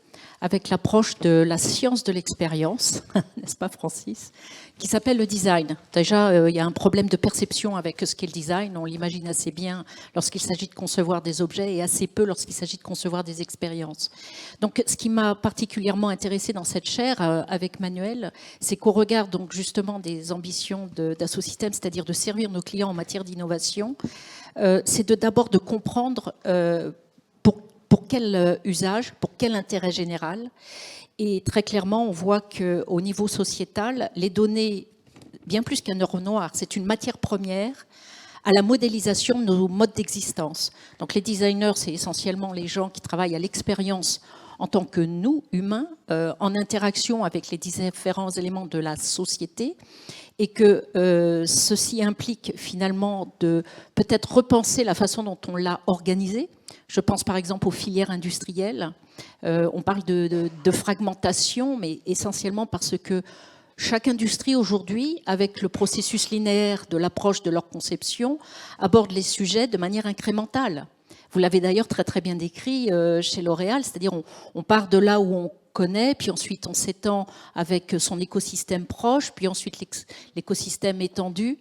avec l'approche de la science de l'expérience, n'est-ce pas Francis, qui s'appelle le design. Déjà, il y a un problème de perception avec ce qu'est le design. On l'imagine assez bien lorsqu'il s'agit de concevoir des objets et assez peu lorsqu'il s'agit de concevoir des expériences. Donc, ce qui m'a particulièrement intéressée dans cette chaire avec Manuel, c'est qu'au regard donc justement des ambitions d'Assosystèmes, c'est-à-dire de servir nos clients en matière d'innovation, c'est d'abord de comprendre pour quel usage, pour quel intérêt général. Et très clairement, on voit qu'au niveau sociétal, les données, bien plus qu'un euro noir, c'est une matière première à la modélisation de nos modes d'existence. Donc les designers, c'est essentiellement les gens qui travaillent à l'expérience en tant que nous, humains, en interaction avec les différents éléments de la société, et que ceci implique finalement de peut-être repenser la façon dont on l'a organisé. Je pense par exemple aux filières industrielles. On parle de fragmentation, mais essentiellement parce que chaque industrie aujourd'hui, avec le processus linéaire de l'approche de leur conception, aborde les sujets de manière incrémentale. Vous l'avez d'ailleurs très très bien décrit chez L'Oréal, c'est-à-dire on part de là où on connaît, puis ensuite on s'étend avec son écosystème proche, puis ensuite l'écosystème étendu.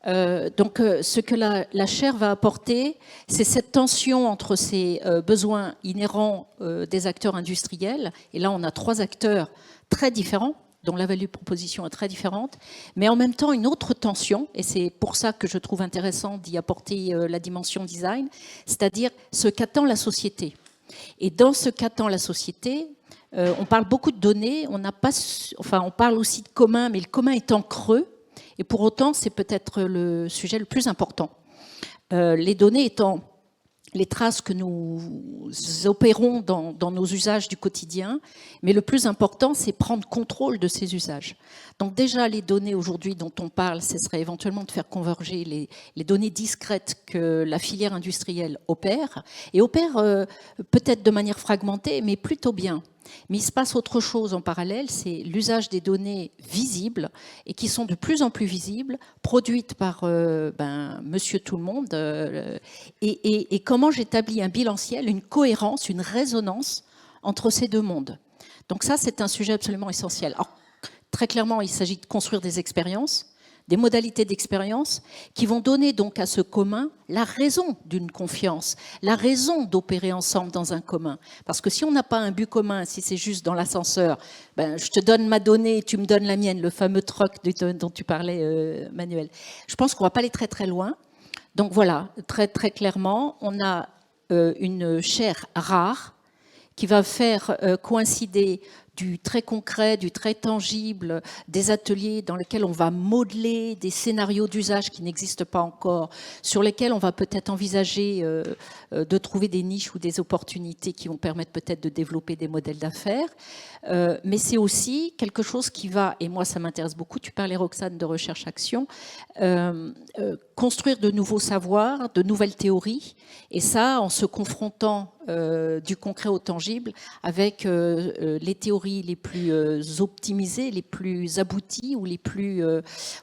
Donc ce que la chaire va apporter, c'est cette tension entre ces besoins inhérents des acteurs industriels, et là on a 3 acteurs très différents, dont la value proposition est très différente, mais en même temps une autre tension, et c'est pour ça que je trouve intéressant d'y apporter la dimension design, c'est-à-dire ce qu'attend la société. Et dans ce qu'attend la société, on parle beaucoup de données, on parle aussi de commun, mais le commun étant creux, et pour autant c'est peut-être le sujet le plus important. Les données étant les traces que nous opérons dans nos usages du quotidien, mais le plus important, c'est prendre contrôle de ces usages. Donc déjà, les données aujourd'hui dont on parle, ce serait éventuellement de faire converger les données discrètes que la filière industrielle opère, et opère peut-être de manière fragmentée, mais plutôt bien. Mais il se passe autre chose en parallèle, c'est l'usage des données visibles et qui sont de plus en plus visibles, produites par monsieur tout le monde, et comment j'établis un bilanciel, une cohérence, une résonance entre ces deux mondes. Donc ça, c'est un sujet absolument essentiel. Alors, très clairement, il s'agit de construire des expériences, des modalités d'expérience qui vont donner donc à ce commun la raison d'une confiance, la raison d'opérer ensemble dans un commun. Parce que si on n'a pas un but commun, si c'est juste dans l'ascenseur, je te donne ma donnée et tu me donnes la mienne, le fameux troc dont tu parlais, Manuel. Je pense qu'on ne va pas aller très très loin. Donc voilà, très très clairement, on a une chaire rare qui va faire coïncider du très concret, du très tangible, des ateliers dans lesquels on va modeler des scénarios d'usage qui n'existent pas encore, sur lesquels on va peut-être envisager de trouver des niches ou des opportunités qui vont permettre peut-être de développer des modèles d'affaires. Mais c'est aussi quelque chose qui va, et moi ça m'intéresse beaucoup, tu parlais Roxane de recherche-action, construire de nouveaux savoirs, de nouvelles théories, et ça en se confrontant du concret au tangible avec les théories les plus optimisées, les plus abouties ou les plus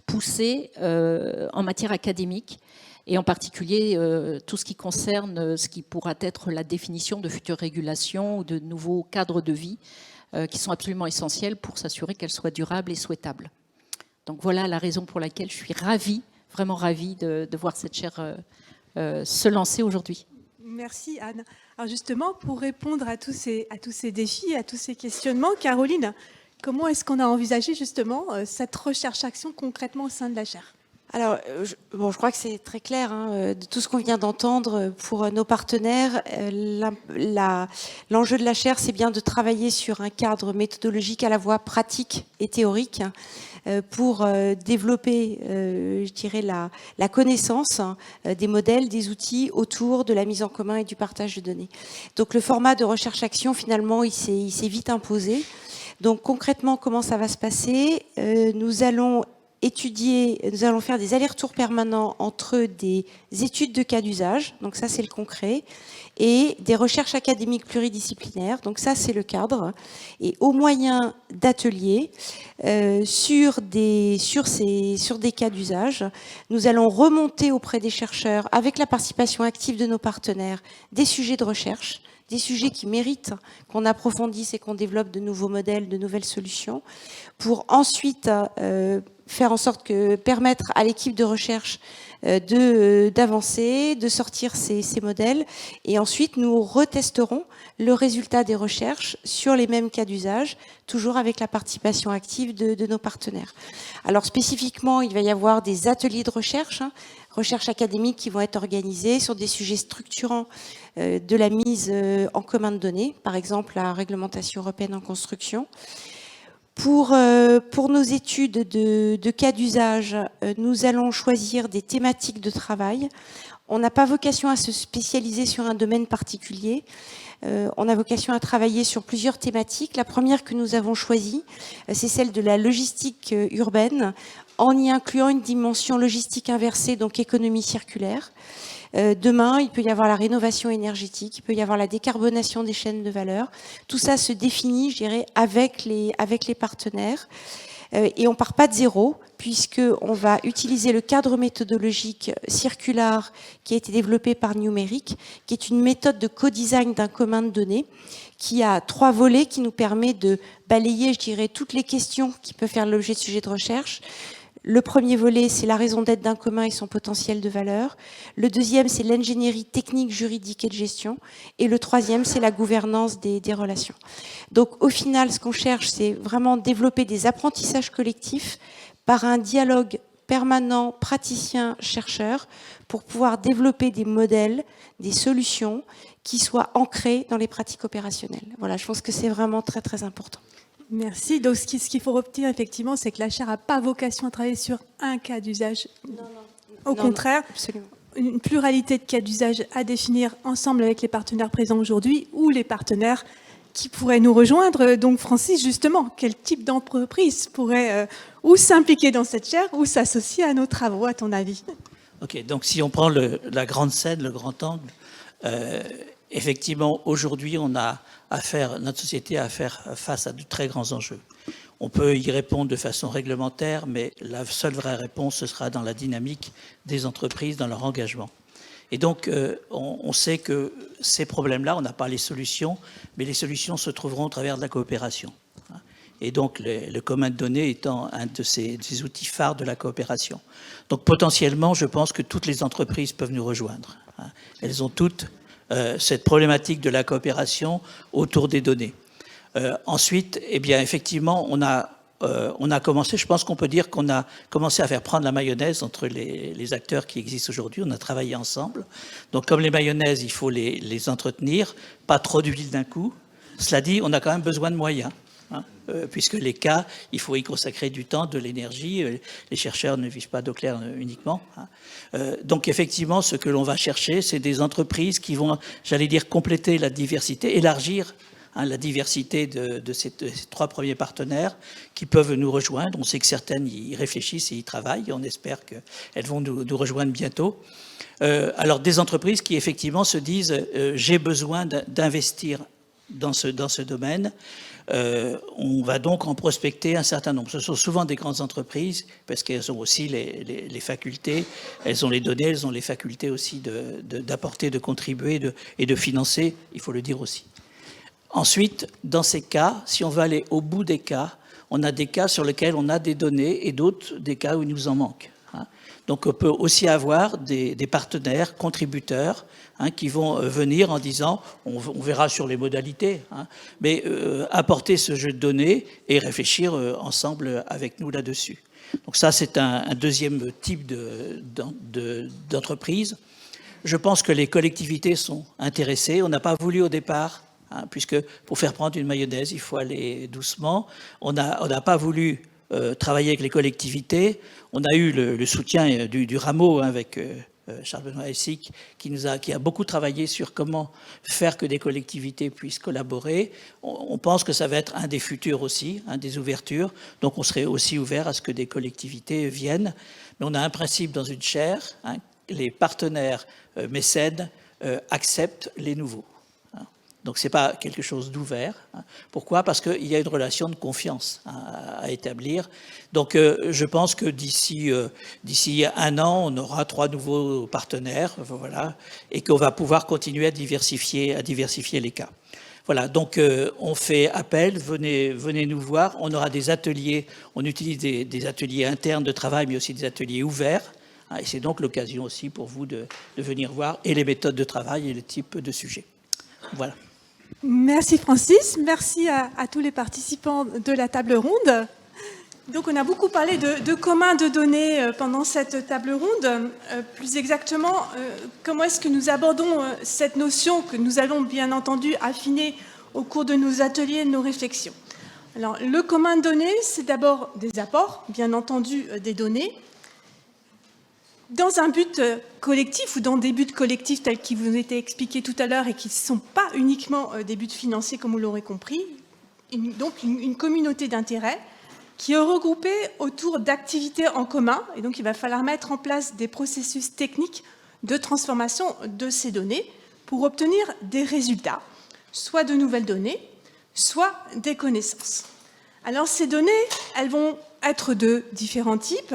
poussées en matière académique, et en particulier tout ce qui concerne ce qui pourra être la définition de futures régulations ou de nouveaux cadres de vie qui sont absolument essentiels pour s'assurer qu'elles soient durables et souhaitables. Donc voilà la raison pour laquelle je suis ravie, vraiment ravie de voir cette chaire se lancer aujourd'hui. Merci Anne. Alors justement, pour répondre à tous ces défis, à tous ces questionnements, Caroline, comment est-ce qu'on a envisagé justement cette recherche-action concrètement au sein de la chaire ? Alors, je crois que c'est très clair, de tout ce qu'on vient d'entendre pour nos partenaires. L'enjeu de la chaire, c'est bien de travailler sur un cadre méthodologique à la fois pratique et théorique pour développer, je dirais, la connaissance des modèles, des outils autour de la mise en commun et du partage de données. Donc, le format de recherche-action, finalement, il s'est vite imposé. Donc, concrètement, comment ça va se passer ? Nous allons faire des allers-retours permanents entre des études de cas d'usage, donc ça c'est le concret, et des recherches académiques pluridisciplinaires, donc ça c'est le cadre, et au moyen d'ateliers sur des cas d'usage, nous allons remonter auprès des chercheurs, avec la participation active de nos partenaires, des sujets de recherche des sujets qui méritent qu'on approfondisse et qu'on développe de nouveaux modèles, de nouvelles solutions, pour ensuite faire en sorte que permettre à l'équipe de recherche d'avancer, de sortir ces modèles, et ensuite nous retesterons le résultat des recherches sur les mêmes cas d'usage, toujours avec la participation active de nos partenaires. Alors spécifiquement, il va y avoir des ateliers de recherche, recherche académique qui vont être organisés sur des sujets structurants de la mise en commun de données, par exemple la réglementation européenne en construction. Pour nos études de cas d'usage, nous allons choisir des thématiques de travail. On n'a pas vocation à se spécialiser sur un domaine particulier. On a vocation à travailler sur plusieurs thématiques. La première que nous avons choisie, c'est celle de la logistique urbaine, en y incluant une dimension logistique inversée, donc économie circulaire. Demain, il peut y avoir la rénovation énergétique, il peut y avoir la décarbonation des chaînes de valeur. Tout ça se définit, je dirais, avec les partenaires. Et on ne part pas de zéro, puisqu'on va utiliser le cadre méthodologique circulaire qui a été développé par Numérique, qui est une méthode de co-design d'un commun de données, qui a 3 volets qui nous permet de balayer, je dirais, toutes les questions qui peuvent faire l'objet de sujets de recherche. Le premier volet, c'est la raison d'être d'un commun et son potentiel de valeur. Le deuxième, c'est l'ingénierie technique, juridique et de gestion. Et le troisième, c'est la gouvernance des relations. Donc, au final, ce qu'on cherche, c'est vraiment développer des apprentissages collectifs par un dialogue permanent praticien-chercheur pour pouvoir développer des modèles, des solutions qui soient ancrées dans les pratiques opérationnelles. Voilà, je pense que c'est vraiment très, très important. Merci. Donc, ce qu'il faut retenir, effectivement, c'est que la chaire n'a pas vocation à travailler sur un cas d'usage. Au contraire, une pluralité de cas d'usage à définir ensemble avec les partenaires présents aujourd'hui ou les partenaires qui pourraient nous rejoindre. Donc, Francis, justement, quel type d'entreprise pourrait ou s'impliquer dans cette chaire ou s'associer à nos travaux, à ton avis? Ok, donc si on prend la grande scène, le grand angle, effectivement, aujourd'hui, notre société a à faire face à de très grands enjeux. On peut y répondre de façon réglementaire, mais la seule vraie réponse, ce sera dans la dynamique des entreprises, dans leur engagement. Et donc, on sait que ces problèmes-là, on n'a pas les solutions, mais les solutions se trouveront au travers de la coopération. Et donc, le commun de données étant un de ces outils phares de la coopération. Donc, potentiellement, je pense que toutes les entreprises peuvent nous rejoindre. Elles ont toutes cette problématique de la coopération autour des données. Ensuite, eh bien, effectivement, on a commencé, je pense qu'on peut dire qu'on a commencé à faire prendre la mayonnaise entre les acteurs qui existent aujourd'hui. On a travaillé ensemble. Donc, comme les mayonnaises, il faut les entretenir, pas trop d'huile d'un coup. Cela dit, on a quand même besoin de moyens. Puisque les cas, il faut y consacrer du temps, de l'énergie. Les chercheurs ne vivent pas d'eau claire uniquement. Donc effectivement, ce que l'on va chercher, c'est des entreprises qui vont, j'allais dire, compléter la diversité, élargir la diversité de ces 3 premiers partenaires qui peuvent nous rejoindre. On sait que certaines y réfléchissent et y travaillent. Et on espère qu'elles vont nous rejoindre bientôt. Alors des entreprises qui effectivement se disent j'ai besoin d'investir dans ce domaine. On va donc en prospecter un certain nombre. Ce sont souvent des grandes entreprises parce qu'elles ont aussi les facultés, elles ont les données, elles ont les facultés aussi d'apporter, de contribuer et de financer, il faut le dire aussi. Ensuite, dans ces cas, si on veut aller au bout des cas, on a des cas sur lesquels on a des données et d'autres des cas où il nous en manque. Donc on peut aussi avoir des partenaires, contributeurs, qui vont venir en disant, on verra sur les modalités, mais apporter ce jeu de données et réfléchir ensemble avec nous là-dessus. Donc ça, c'est un deuxième type d'entreprise. Je pense que les collectivités sont intéressées. On n'a pas voulu au départ, puisque pour faire prendre une mayonnaise, il faut aller doucement. On n'a pas voulu travailler avec les collectivités. On a eu le soutien du Rameau avec Charles-Benoît Hessic, qui a beaucoup travaillé sur comment faire que des collectivités puissent collaborer. On pense que ça va être un des futurs aussi, des ouvertures. Donc on serait aussi ouvert à ce que des collectivités viennent. Mais on a un principe dans une chaire, les partenaires mécènes acceptent les nouveaux. Donc ce n'est pas quelque chose d'ouvert. Pourquoi? Parce qu'il y a une relation de confiance à établir. Donc je pense que d'ici 1 an, on aura 3 nouveaux partenaires, voilà, et qu'on va pouvoir continuer à diversifier les cas. Voilà, donc on fait appel, venez nous voir. On aura des ateliers, on utilise des ateliers internes de travail, mais aussi des ateliers ouverts. Et c'est donc l'occasion aussi pour vous de venir voir et les méthodes de travail et le type de sujet. Voilà. Merci Francis, merci à tous les participants de la table ronde. Donc on a beaucoup parlé de commun de données pendant cette table ronde. Plus exactement, comment est-ce que nous abordons cette notion que nous allons bien entendu affiner au cours de nos ateliers et de nos réflexions. Alors le commun de données, c'est d'abord des apports, bien entendu des données, dans un but collectif ou dans des buts collectifs tels qu'ils vous ont été expliqués tout à l'heure et qui ne sont pas uniquement des buts financiers comme vous l'aurez compris, donc une communauté d'intérêts qui est regroupée autour d'activités en commun et donc il va falloir mettre en place des processus techniques de transformation de ces données pour obtenir des résultats, soit de nouvelles données, soit des connaissances. Alors ces données, elles vont être de différents types,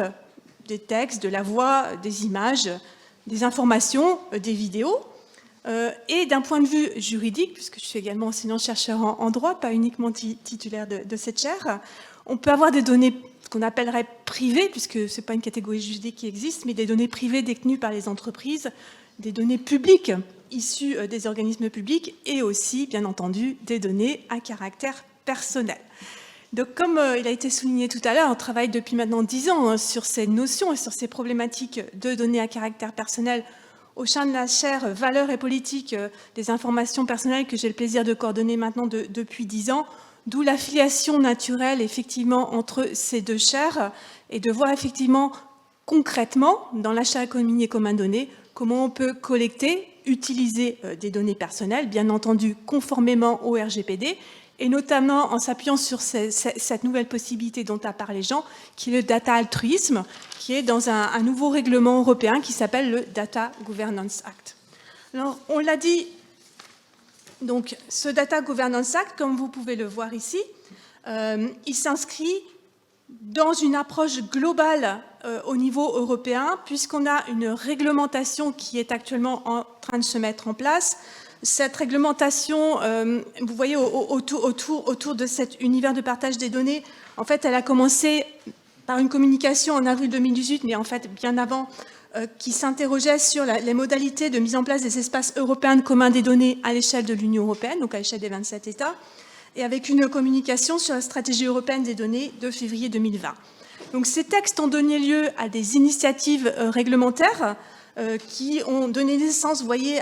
des textes, de la voix, des images, des informations, des vidéos. Et d'un point de vue juridique, puisque je suis également enseignant-chercheur en droit, pas uniquement titulaire de cette chaire, on peut avoir des données qu'on appellerait privées, puisque ce n'est pas une catégorie juridique qui existe, mais des données privées détenues par les entreprises, des données publiques issues des organismes publics et aussi, bien entendu, des données à caractère personnel. Donc, comme il a été souligné tout à l'heure, on travaille depuis maintenant 10 ans sur ces notions et sur ces problématiques de données à caractère personnel au sein de la chaire Valeurs et politiques des informations personnelles que j'ai le plaisir de coordonner maintenant depuis 10 ans, d'où l'affiliation naturelle effectivement entre ces deux chaires et de voir effectivement concrètement dans la chaire économie et commun données comment on peut collecter, utiliser des données personnelles, bien entendu conformément au RGPD, et notamment en s'appuyant sur cette nouvelle possibilité dont a parlé Jean, qui est le data altruisme, qui est dans un nouveau règlement européen qui s'appelle le Data Governance Act. Alors, on l'a dit, donc, ce Data Governance Act, comme vous pouvez le voir ici, il s'inscrit dans une approche globale au niveau européen, puisqu'on a une réglementation qui est actuellement en train de se mettre en place. Cette réglementation, vous voyez, autour de cet univers de partage des données, en fait, elle a commencé par une communication en avril 2018, mais en fait, bien avant, qui s'interrogeait sur les modalités de mise en place des espaces européens de commun des données à l'échelle de l'Union européenne, donc à l'échelle des 27 États, et avec une communication sur la stratégie européenne des données de février 2020. Donc ces textes ont donné lieu à des initiatives réglementaires qui ont donné naissance, vous voyez,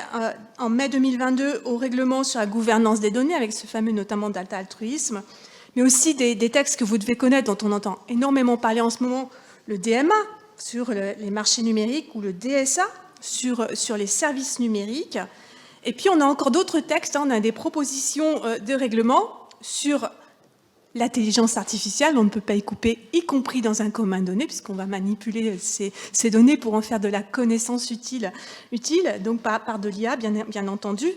en mai 2022 au règlement sur la gouvernance des données, avec ce fameux notamment data altruisme, mais aussi des textes que vous devez connaître, dont on entend énormément parler en ce moment, le DMA sur les marchés numériques ou le DSA sur les services numériques. Et puis on a encore d'autres textes, on a des propositions de règlement sur l'intelligence artificielle, on ne peut pas y couper, y compris dans un commun de données, puisqu'on va manipuler ces données pour en faire de la connaissance utile donc par de l'IA, bien entendu.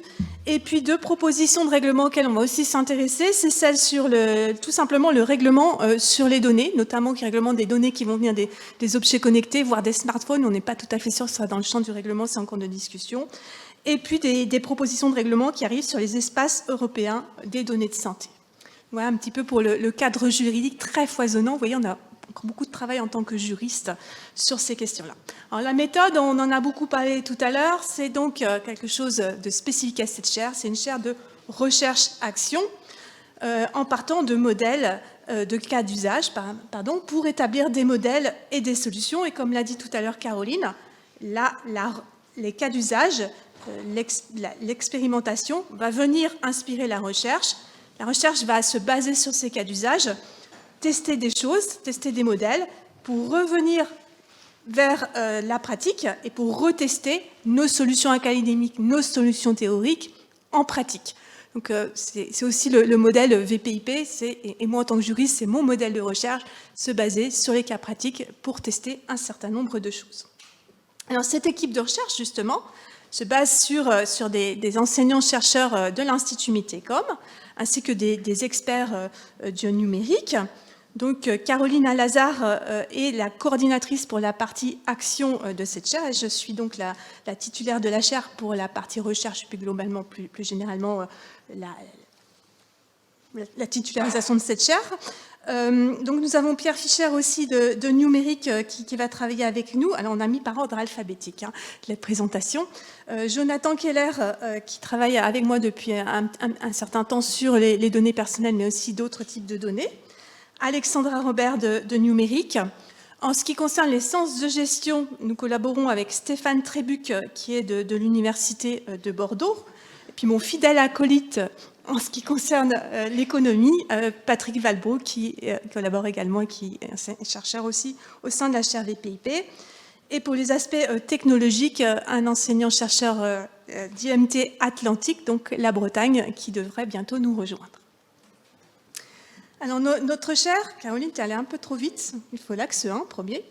Et puis deux propositions de règlement auxquelles on va aussi s'intéresser, c'est celle sur tout simplement le règlement sur les données, notamment qui réglemente des données qui vont venir des objets connectés, voire des smartphones. On n'est pas tout à fait sûr que ce soit dans le champ du règlement, c'est en cours de discussion. Et puis des propositions de règlement qui arrivent sur les espaces européens des données de santé. Voilà un petit peu pour le cadre juridique très foisonnant. Vous voyez, on a encore beaucoup de travail en tant que juriste sur ces questions-là. Alors la méthode, on en a beaucoup parlé tout à l'heure, c'est donc quelque chose de spécifique à cette chaire. C'est une chaire de recherche-action en partant de modèles de cas d'usage, pour établir des modèles et des solutions. Et comme l'a dit tout à l'heure Caroline, les cas d'usage, l'expérimentation va venir inspirer la recherche. La recherche va se baser sur ces cas d'usage, tester des choses, tester des modèles, pour revenir vers la pratique et pour retester nos solutions académiques, nos solutions théoriques en pratique. Donc c'est aussi le modèle VPIP, et moi en tant que juriste, c'est mon modèle de recherche, se baser sur les cas pratiques pour tester un certain nombre de choses. Alors cette équipe de recherche, justement, se base sur des enseignants-chercheurs de l'Institut MITECOM, ainsi que des experts du numérique. Donc, Caroline Alazar est la coordinatrice pour la partie action de cette chaire, et je suis donc la titulaire de la chaire pour la partie recherche, puis globalement, plus généralement, la titularisation de cette chaire. Donc, nous avons Pierre Fischer aussi de Numérique qui va travailler avec nous. Alors, on a mis par ordre alphabétique la présentation. Jonathan Keller qui travaille avec moi depuis un certain temps sur les données personnelles, mais aussi d'autres types de données. Alexandra Robert de Numérique. En ce qui concerne les sciences de gestion, nous collaborons avec Stéphane Trébuc, qui est de l'Université de Bordeaux. Et puis mon fidèle acolyte, en ce qui concerne l'économie, Patrick Valbro, qui collabore également et qui est chercheur aussi au sein de la chaire VPIP. Et pour les aspects technologiques, un enseignant-chercheur d'IMT Atlantique, donc la Bretagne, qui devrait bientôt nous rejoindre. Alors, notre chère, Caroline, tu es allée un peu trop vite. Il faut l'axe 1, premier.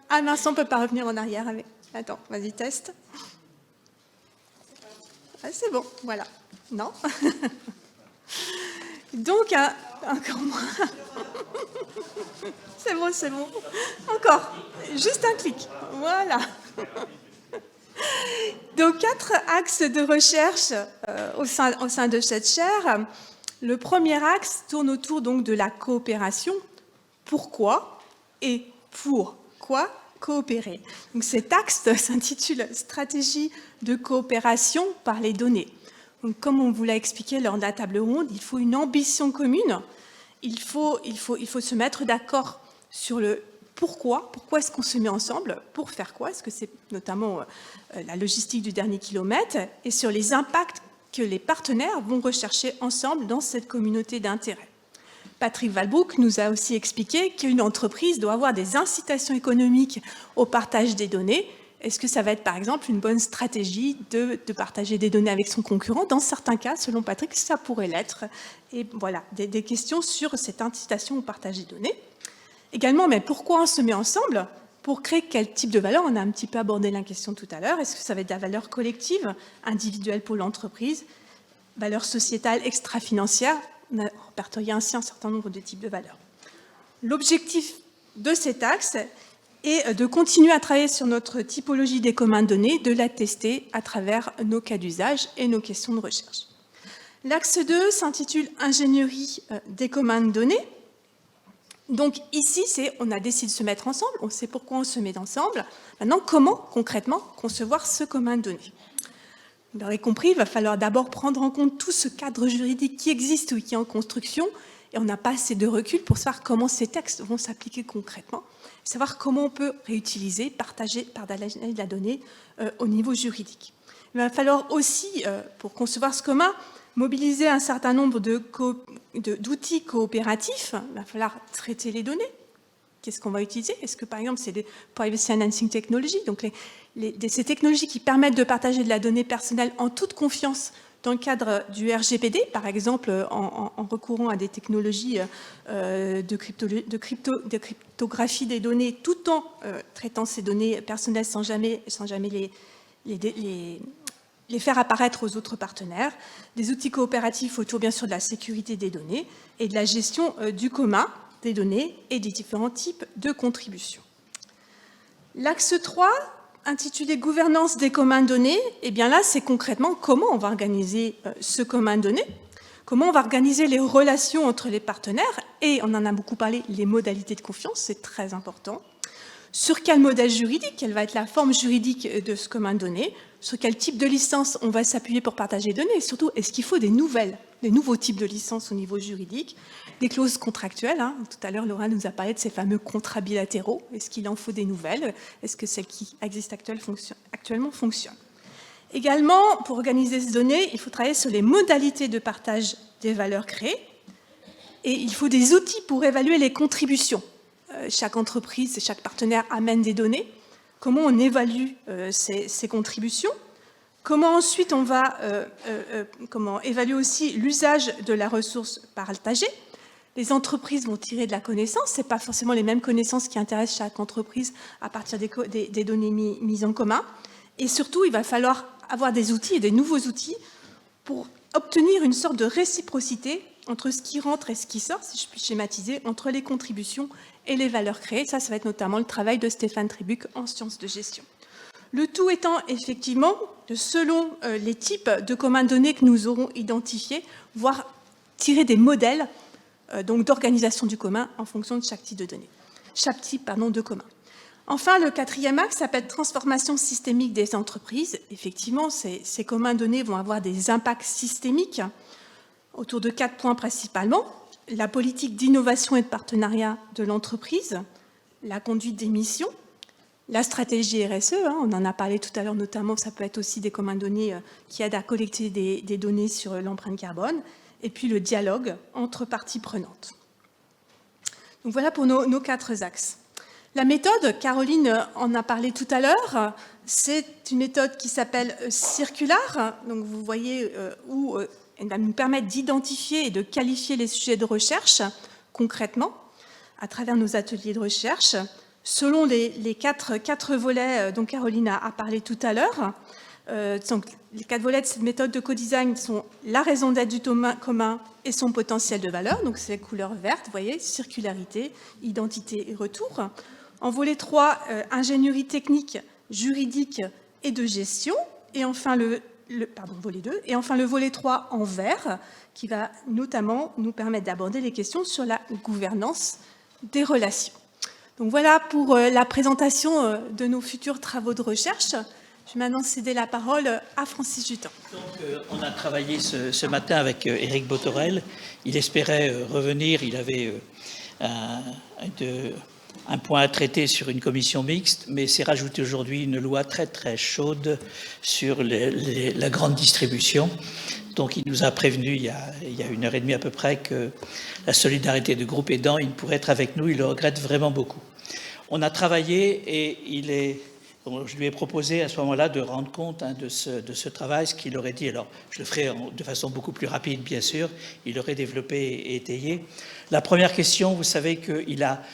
Ah mince, on ne peut pas revenir en arrière. Avec... Attends, vas-y, teste. Ah, c'est bon, voilà. Non. Donc, encore moins. C'est bon, c'est bon. Encore. Juste un clic. Voilà. Donc, 4 axes de recherche au sein de cette chaire. Le premier axe tourne autour donc de la coopération. Pourquoi et pour quoi coopérer? Donc cet axe s'intitule « Stratégie de coopération par les données ». Donc, comme on vous l'a expliqué lors de la table ronde, il faut une ambition commune. Il faut se mettre d'accord sur le pourquoi. Pourquoi est-ce qu'on se met ensemble? Pour faire quoi? Est-ce que c'est notamment la logistique du dernier kilomètre? Et sur les impacts que les partenaires vont rechercher ensemble dans cette communauté d'intérêt. Patrick Valbrook nous a aussi expliqué qu'une entreprise doit avoir des incitations économiques au partage des données. Est-ce que ça va être par exemple une bonne stratégie de partager des données avec son concurrent? Dans certains cas, selon Patrick, ça pourrait l'être. Et voilà, des questions sur cette incitation au partage des données. Également, mais pourquoi on se met ensemble? Pour créer quel type de valeur? On a un petit peu abordé la question tout à l'heure. Est-ce que ça va être de la valeur collective, individuelle pour l'entreprise, valeur sociétale, extra-financière? On a répertorié ainsi un certain nombre de types de valeurs. L'objectif de cet axe est de continuer à travailler sur notre typologie des communs de données, de la tester à travers nos cas d'usage et nos questions de recherche. L'axe 2 s'intitule « Ingénierie des communs de données ». Donc ici, on a décidé de se mettre ensemble, on sait pourquoi on se met ensemble. Maintenant, comment concrètement concevoir ce commun de données? Vous l'aurez compris, il va falloir d'abord prendre en compte tout ce cadre juridique qui existe ou qui est en construction, et on n'a pas assez de recul pour savoir comment ces textes vont s'appliquer concrètement, savoir comment on peut réutiliser, partager la donnée au niveau juridique. Il va falloir aussi, pour concevoir ce commun, mobiliser un certain nombre d'outils coopératifs. Il va falloir traiter les données. Qu'est-ce qu'on va utiliser? Est-ce que, par exemple, c'est des Privacy Enhancing Technologies, donc ces technologies qui permettent de partager de la donnée personnelle en toute confiance dans le cadre du RGPD, par exemple en recourant à des technologies de cryptographie des données, tout en traitant ces données personnelles sans jamais les faire apparaître aux autres partenaires, des outils coopératifs autour bien sûr de la sécurité des données et de la gestion du commun des données et des différents types de contributions. L'axe 3, intitulé « Gouvernance des communs de données », eh bien là, c'est concrètement comment on va organiser ce commun de données, comment on va organiser les relations entre les partenaires, et on en a beaucoup parlé, les modalités de confiance, c'est très important. Sur quel modèle juridique, quelle va être la forme juridique de ce commun de données, sur quel type de licence on va s'appuyer pour partager les données, et surtout, est-ce qu'il faut des nouveaux types de licences au niveau juridique, des clauses contractuelles. Tout à l'heure, Laura nous a parlé de ces fameux contrats bilatéraux. Est-ce qu'il en faut des nouvelles? Est-ce que celles qui existent actuellement fonctionnent? Également, pour organiser ces données, il faut travailler sur les modalités de partage des valeurs créées, et il faut des outils pour évaluer les contributions. Chaque entreprise et chaque partenaire amène des données. Comment on évalue ces contributions? Comment ensuite on va évaluer aussi l'usage de la ressource partagée? Les entreprises vont tirer de la connaissance, ce n'est pas forcément les mêmes connaissances qui intéressent chaque entreprise à partir des données mises en commun. Et surtout, il va falloir avoir des outils et des nouveaux outils pour obtenir une sorte de réciprocité entre ce qui rentre et ce qui sort, si je puis schématiser, entre les contributions et les valeurs créées. Ça va être notamment le travail de Stéphane Tribuc en sciences de gestion. Le tout étant effectivement, selon les types de communs de données que nous aurons identifiés, voire tirer des modèles donc d'organisation du commun en fonction de chaque type de données, de commun. Enfin, le quatrième axe s'appelle transformation systémique des entreprises. Effectivement, ces communs de données vont avoir des impacts systémiques autour de 4 points principalement. La politique d'innovation et de partenariat de l'entreprise, la conduite des missions, la stratégie RSE, on en a parlé tout à l'heure notamment, ça peut être aussi des communs de données qui aident à collecter des données sur l'empreinte carbone, et puis le dialogue entre parties prenantes. Donc voilà pour nos 4 axes. La méthode, Caroline en a parlé tout à l'heure, c'est une méthode qui s'appelle Circular. Donc vous voyez où elle va nous permettre d'identifier et de qualifier les sujets de recherche concrètement à travers nos ateliers de recherche, selon les 4 volets dont Caroline a parlé tout à l'heure. Donc, les 4 volets de cette méthode de co-design sont la raison d'être du commun et son potentiel de valeur. Donc c'est la couleur verte, vous voyez, circularité, identité et retour. En volet 3, ingénierie technique, juridique et de gestion. Et enfin volet 2. Et enfin le volet 3 en vert, qui va notamment nous permettre d'aborder les questions sur la gouvernance des relations. Donc voilà pour la présentation de nos futurs travaux de recherche. Je vais maintenant céder la parole à Francis Jutan. Donc, on a travaillé ce matin avec Éric Bothorel. Il espérait revenir, il avait un point à traiter sur une commission mixte, mais s'est rajouté aujourd'hui une loi très très chaude sur la grande distribution. Donc il nous a prévenu il y a 1h30 à peu près que la solidarité de groupe aidant, il pourrait être avec nous, il le regrette vraiment beaucoup. On a travaillé et je lui ai proposé à ce moment-là de rendre compte de ce travail, ce qu'il aurait dit. Alors, je le ferai de façon beaucoup plus rapide, bien sûr. Il aurait développé et étayé. La première question, vous savez qu'il a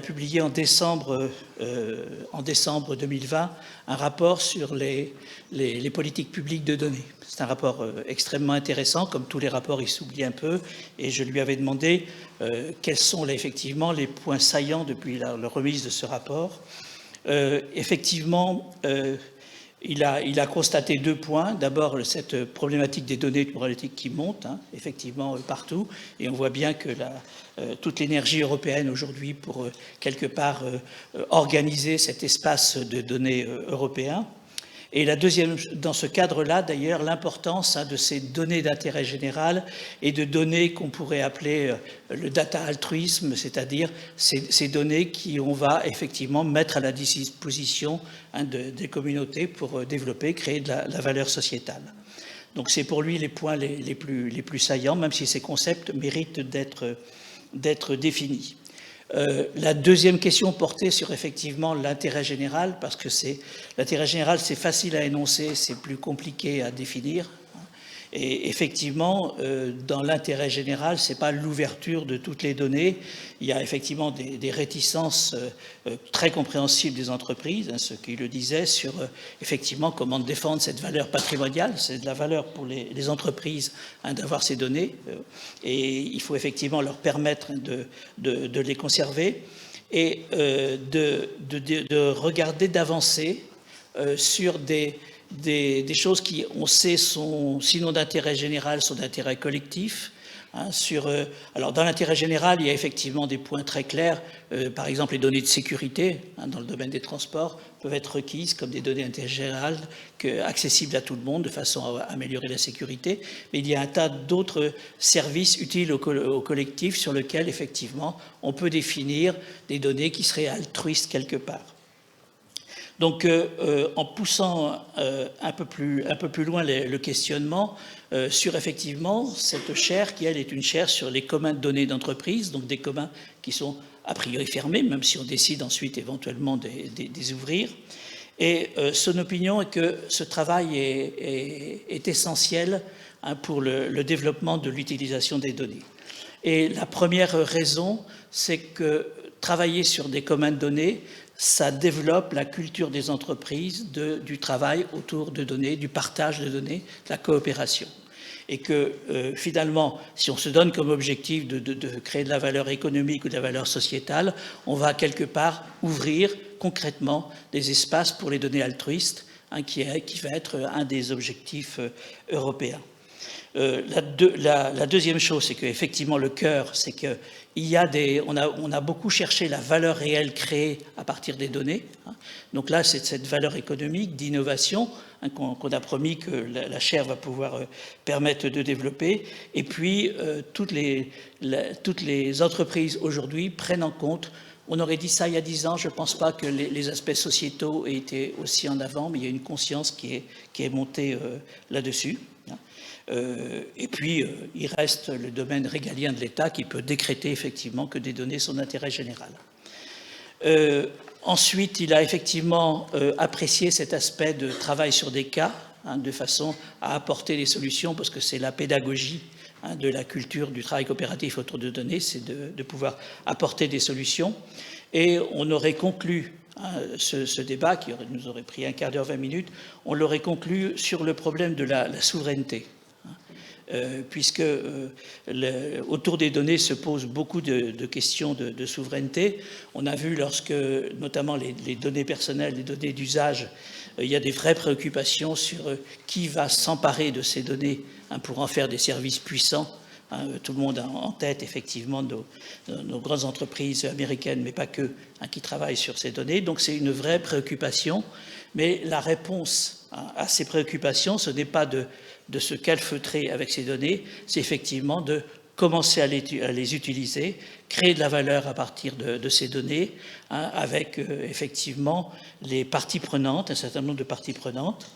publié en décembre 2020 un rapport sur les politiques publiques de données. C'est un rapport extrêmement intéressant. Comme tous les rapports, il s'oublie un peu. Et je lui avais demandé quels sont effectivement les points saillants depuis la remise de ce rapport. Effectivement, il a constaté 2 points. D'abord, cette problématique des données, une problématique qui monte, effectivement, partout. Et on voit bien que toute l'énergie européenne aujourd'hui pour, quelque part, organiser cet espace de données européen. Et la deuxième, dans ce cadre-là, d'ailleurs, l'importance de ces données d'intérêt général et de données qu'on pourrait appeler le data altruisme, c'est-à-dire ces données qu'on va effectivement mettre à la disposition des communautés pour développer, créer de la valeur sociétale. Donc c'est pour lui les points les plus saillants, même si ces concepts méritent d'être définis. La deuxième question portait sur effectivement l'intérêt général, parce que l'intérêt général, c'est facile à énoncer, c'est plus compliqué à définir. Et effectivement, dans l'intérêt général, ce n'est pas l'ouverture de toutes les données. Il y a effectivement des réticences très compréhensibles des entreprises, ce qui le disait, sur effectivement comment défendre cette valeur patrimoniale. C'est de la valeur pour les entreprises d'avoir ces données. Et il faut effectivement leur permettre de les conserver et de regarder, d'avancer sur des choses qui, on sait, sont sinon d'intérêt général, sont d'intérêt collectif. Alors dans l'intérêt général, il y a effectivement des points très clairs. Par exemple, les données de sécurité dans le domaine des transports peuvent être requises comme des données d'intérêt général accessibles à tout le monde de façon à améliorer la sécurité. Mais il y a un tas d'autres services utiles au collectif sur lesquels effectivement on peut définir des données qui seraient altruistes quelque part. Donc, en poussant un peu plus loin le questionnement sur effectivement cette chaire qui, elle, est une chaire sur les communs de données d'entreprise, donc des communs qui sont a priori fermés, même si on décide ensuite éventuellement de les ouvrir. Et son opinion est que ce travail est essentiel pour le développement de l'utilisation des données. Et la première raison, c'est que travailler sur des communs de données ça développe la culture des entreprises du travail autour de données, du partage de données, de la coopération. Et que finalement, si on se donne comme objectif de créer de la valeur économique ou de la valeur sociétale, on va quelque part ouvrir concrètement des espaces pour les données altruistes, hein, qui va être un des objectifs européens. La deuxième chose, c'est qu'effectivement le cœur, c'est que on a beaucoup cherché la valeur réelle créée à partir des données. Hein. Donc là, c'est cette valeur économique, d'innovation, hein, qu'on a promis que la chaire va pouvoir permettre de développer. Et puis, toutes les entreprises aujourd'hui prennent en compte. On aurait dit ça il y a 10 ans, je ne pense pas que les aspects sociétaux aient été aussi en avant, mais il y a une conscience qui est montée là-dessus. Et puis, il reste le domaine régalien de l'État qui peut décréter effectivement que des données sont d'intérêt général. Ensuite, il a effectivement apprécié cet aspect de travail sur des cas, hein, de façon à apporter des solutions, parce que c'est la pédagogie, hein, de la culture du travail coopératif autour de données, c'est de pouvoir apporter des solutions. Et on aurait conclu ce débat, qui nous aurait pris un quart d'heure, 20 minutes, on l'aurait conclu sur le problème de la souveraineté. Puisque autour des données se posent beaucoup de questions de souveraineté. On a vu lorsque, notamment les données personnelles, les données d'usage, il y a des vraies préoccupations sur qui va s'emparer de ces données, hein, pour en faire des services puissants. Hein, tout le monde a en tête effectivement nos grandes entreprises américaines, mais pas que, hein, qui travaillent sur ces données. Donc c'est une vraie préoccupation, mais la réponse à ces préoccupations, ce n'est pas de se calfeutrer avec ces données, c'est effectivement de commencer à les utiliser, créer de la valeur à partir de ces données, hein, avec effectivement les parties prenantes, un certain nombre de parties prenantes.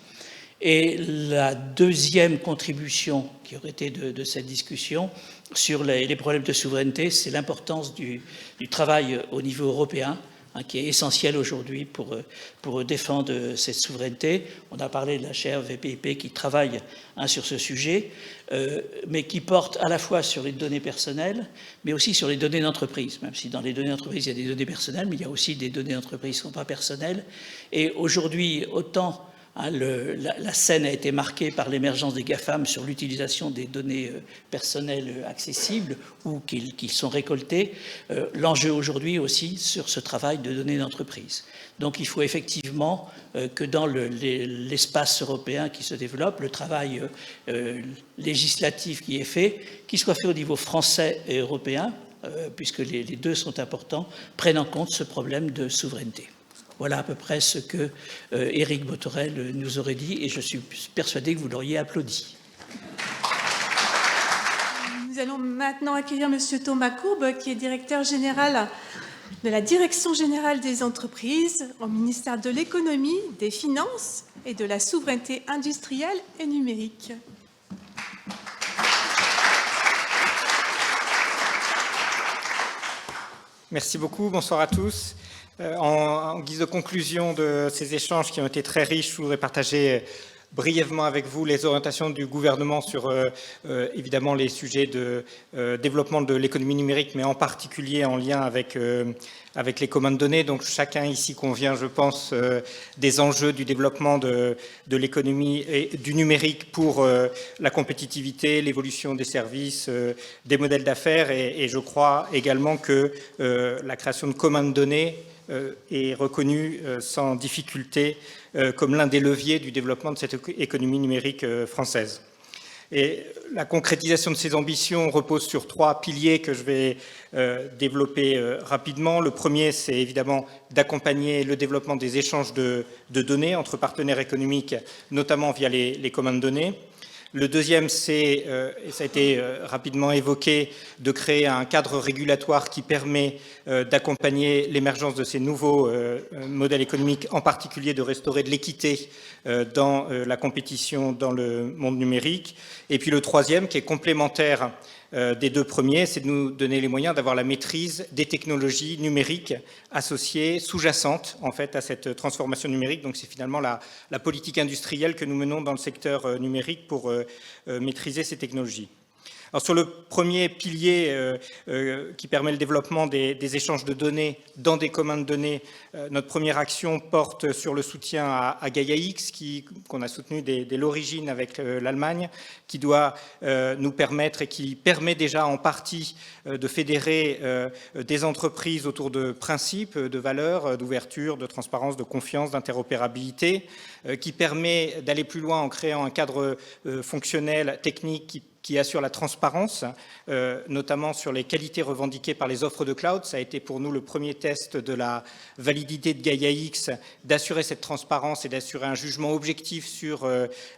Et la deuxième contribution qui aurait été de cette discussion sur les problèmes de souveraineté, c'est l'importance du travail au niveau européen, hein, qui est essentiel aujourd'hui pour défendre cette souveraineté. On a parlé de la chaire VPIP qui travaille, hein, sur ce sujet, mais qui porte à la fois sur les données personnelles, mais aussi sur les données d'entreprise. Même si dans les données d'entreprise, il y a des données personnelles, mais il y a aussi des données d'entreprise qui ne sont pas personnelles. Et aujourd'hui, autant, hein, la scène a été marquée par l'émergence des GAFAM sur l'utilisation des données personnelles accessibles ou qui sont récoltées. L'enjeu aujourd'hui aussi sur ce travail de données d'entreprise. Donc il faut effectivement que dans l'espace européen qui se développe, le travail législatif qui est fait, qu'il soit fait au niveau français et européen, puisque les deux sont importants, prennent en compte ce problème de souveraineté. Voilà à peu près ce que Éric Bothorel nous aurait dit, et je suis persuadé que vous l'auriez applaudi. Nous allons maintenant accueillir M. Thomas Courbe, qui est directeur général de la Direction générale des entreprises au ministère de l'économie, des finances et de la souveraineté industrielle et numérique. Merci beaucoup, bonsoir à tous. En guise de conclusion de ces échanges qui ont été très riches, je voudrais partager brièvement avec vous les orientations du gouvernement sur évidemment les sujets de développement de l'économie numérique, mais en particulier en lien avec les communs de données. Donc chacun ici convient, je pense, des enjeux du développement de l'économie et du numérique pour la compétitivité, l'évolution des services, des modèles d'affaires, et je crois également que la création de communs de données est reconnue sans difficulté comme l'un des leviers du développement de cette économie numérique française. Et la concrétisation de ces ambitions repose sur 3 piliers que je vais développer rapidement. Le premier, c'est évidemment d'accompagner le développement des échanges de données entre partenaires économiques, notamment via les communs de données. Le deuxième, c'est, et ça a été rapidement évoqué, de créer un cadre régulatoire qui permet d'accompagner l'émergence de ces nouveaux modèles économiques, en particulier de restaurer de l'équité dans la compétition dans le monde numérique. Et puis le troisième, qui est complémentaire des deux premiers, c'est de nous donner les moyens d'avoir la maîtrise des technologies numériques associées, sous-jacentes en fait à cette transformation numérique. Donc c'est finalement la politique industrielle que nous menons dans le secteur numérique pour maîtriser ces technologies. Alors, sur le premier pilier qui permet le développement des échanges de données dans des communs de données, notre première action porte sur le soutien à Gaia-X, qu'on a soutenu dès l'origine avec l'Allemagne, qui doit nous permettre et qui permet déjà en partie de fédérer des entreprises autour de principes, de valeurs, d'ouverture, de transparence, de confiance, d'interopérabilité, qui permet d'aller plus loin en créant un cadre fonctionnel, technique, qui assure la transparence, notamment sur les qualités revendiquées par les offres de cloud. Ça a été pour nous le premier test de la validité de Gaia-X, d'assurer cette transparence et d'assurer un jugement objectif sur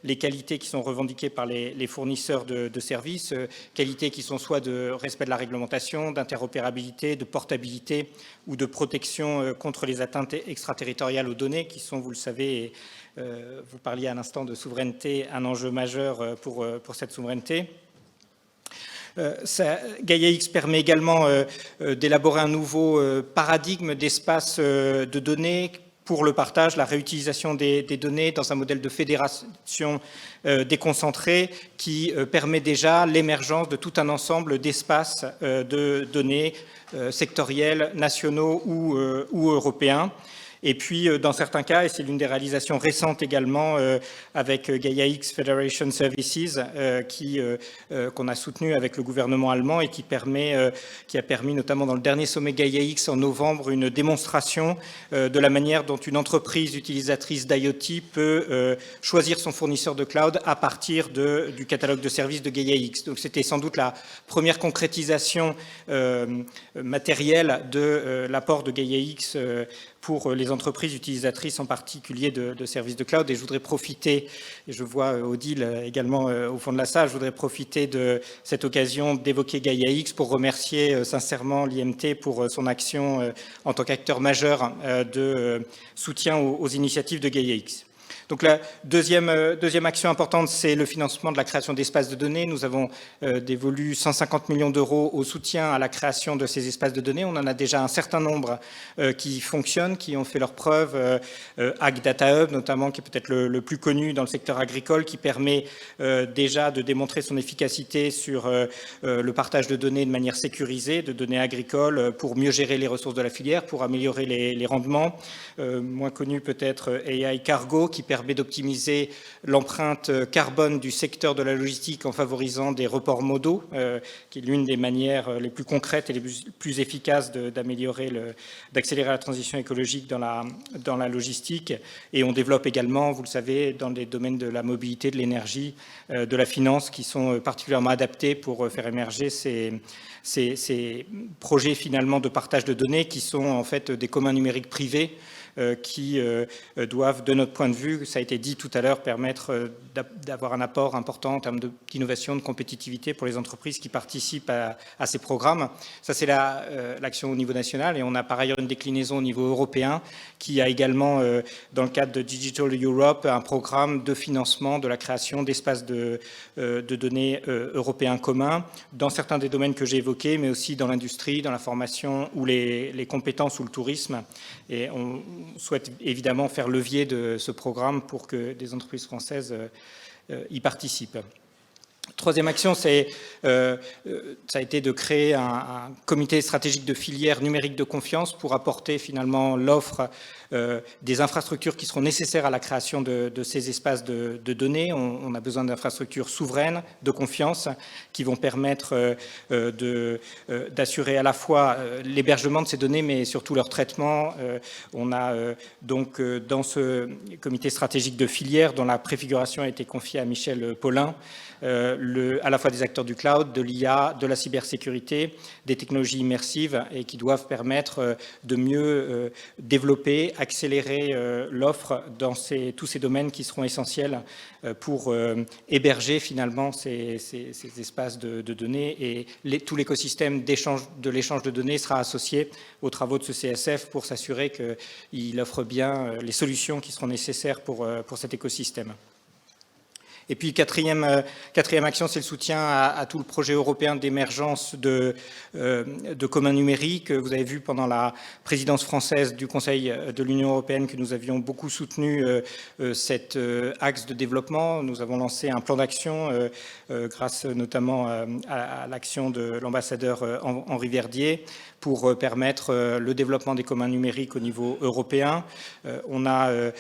les qualités qui sont revendiquées par les fournisseurs de services, qualités qui sont soit de respect de la réglementation, d'interopérabilité, de portabilité ou de protection contre les atteintes extraterritoriales aux données, qui sont, vous le savez, vous parliez à l'instant de souveraineté, un enjeu majeur pour cette souveraineté. Gaia-X permet également d'élaborer un nouveau paradigme d'espace de données pour le partage, la réutilisation des données dans un modèle de fédération déconcentrée qui permet déjà l'émergence de tout un ensemble d'espaces de données sectoriels, nationaux ou européens. Et puis, dans certains cas, et c'est l'une des réalisations récentes également avec Gaia-X Federation Services, qu'on a soutenu avec le gouvernement allemand et qui a permis, notamment dans le dernier sommet Gaia-X en novembre, une démonstration de la manière dont une entreprise utilisatrice d'IoT peut choisir son fournisseur de cloud à partir du catalogue de services de Gaia-X. Donc, c'était sans doute la première concrétisation matérielle de l'apport de Gaia-X pour les entreprises utilisatrices en particulier de services de cloud. Et je voudrais profiter, et je vois Odile également au fond de la salle, je voudrais profiter de cette occasion d'évoquer Gaia-X pour remercier sincèrement l'IMT pour son action en tant qu'acteur majeur de soutien aux initiatives de Gaia-X. Donc la deuxième action importante, c'est le financement de la création d'espaces de données. Nous avons dévolu 150 millions d'euros au soutien à la création de ces espaces de données. On en a déjà un certain nombre qui fonctionnent, qui ont fait leurs preuves. Ag Data Hub, notamment, qui est peut-être le plus connu dans le secteur agricole, qui permet déjà de démontrer son efficacité sur le partage de données de manière sécurisée, de données agricoles, pour mieux gérer les ressources de la filière, pour améliorer les rendements. Moins connu peut-être AI Cargo, qui permet d'optimiser l'empreinte carbone du secteur de la logistique en favorisant des reports modaux, qui est l'une des manières les plus concrètes et les plus efficaces d'accélérer la transition écologique dans la logistique. Et on développe également, vous le savez, dans les domaines de la mobilité, de l'énergie, de la finance, qui sont particulièrement adaptés pour faire émerger ces projets finalement de partage de données qui sont en fait des communs numériques privés qui doivent, de notre point de vue, ça a été dit tout à l'heure, permettre d'avoir un apport important en termes d'innovation, de compétitivité pour les entreprises qui participent à ces programmes. Ça, c'est l'action au niveau national, et on a par ailleurs une déclinaison au niveau européen qui a également, dans le cadre de Digital Europe, un programme de financement de la création d'espaces de données européens communs dans certains des domaines que j'ai évoqués, mais aussi dans l'industrie, dans la formation ou les compétences ou le tourisme. Et on souhaite évidemment faire levier de ce programme pour que des entreprises françaises y participent. Troisième action, ça a été de créer un comité stratégique de filière numérique de confiance pour apporter finalement l'offre des infrastructures qui seront nécessaires à la création de ces espaces de données. On a besoin d'infrastructures souveraines, de confiance, qui vont permettre d'assurer à la fois l'hébergement de ces données, mais surtout leur traitement. On a donc dans ce comité stratégique de filière, dont la préfiguration a été confiée à Michel Paulin, à la fois des acteurs du cloud, de l'IA, de la cybersécurité, des technologies immersives, et qui doivent permettre de mieux développer, accélérer l'offre dans tous ces domaines qui seront essentiels pour héberger finalement ces espaces de données. Et tout l'écosystème de l'échange de données sera associé aux travaux de ce CSF pour s'assurer qu'il offre bien les solutions qui seront nécessaires pour cet écosystème. Et puis quatrième action, c'est le soutien à tout le projet européen d'émergence de communs numériques. Vous avez vu pendant la présidence française du Conseil de l'Union européenne que nous avions beaucoup soutenu cet axe de développement. Nous avons lancé un plan d'action grâce notamment à l'action de l'ambassadeur Henri Verdier pour permettre le développement des communs numériques au niveau européen. On a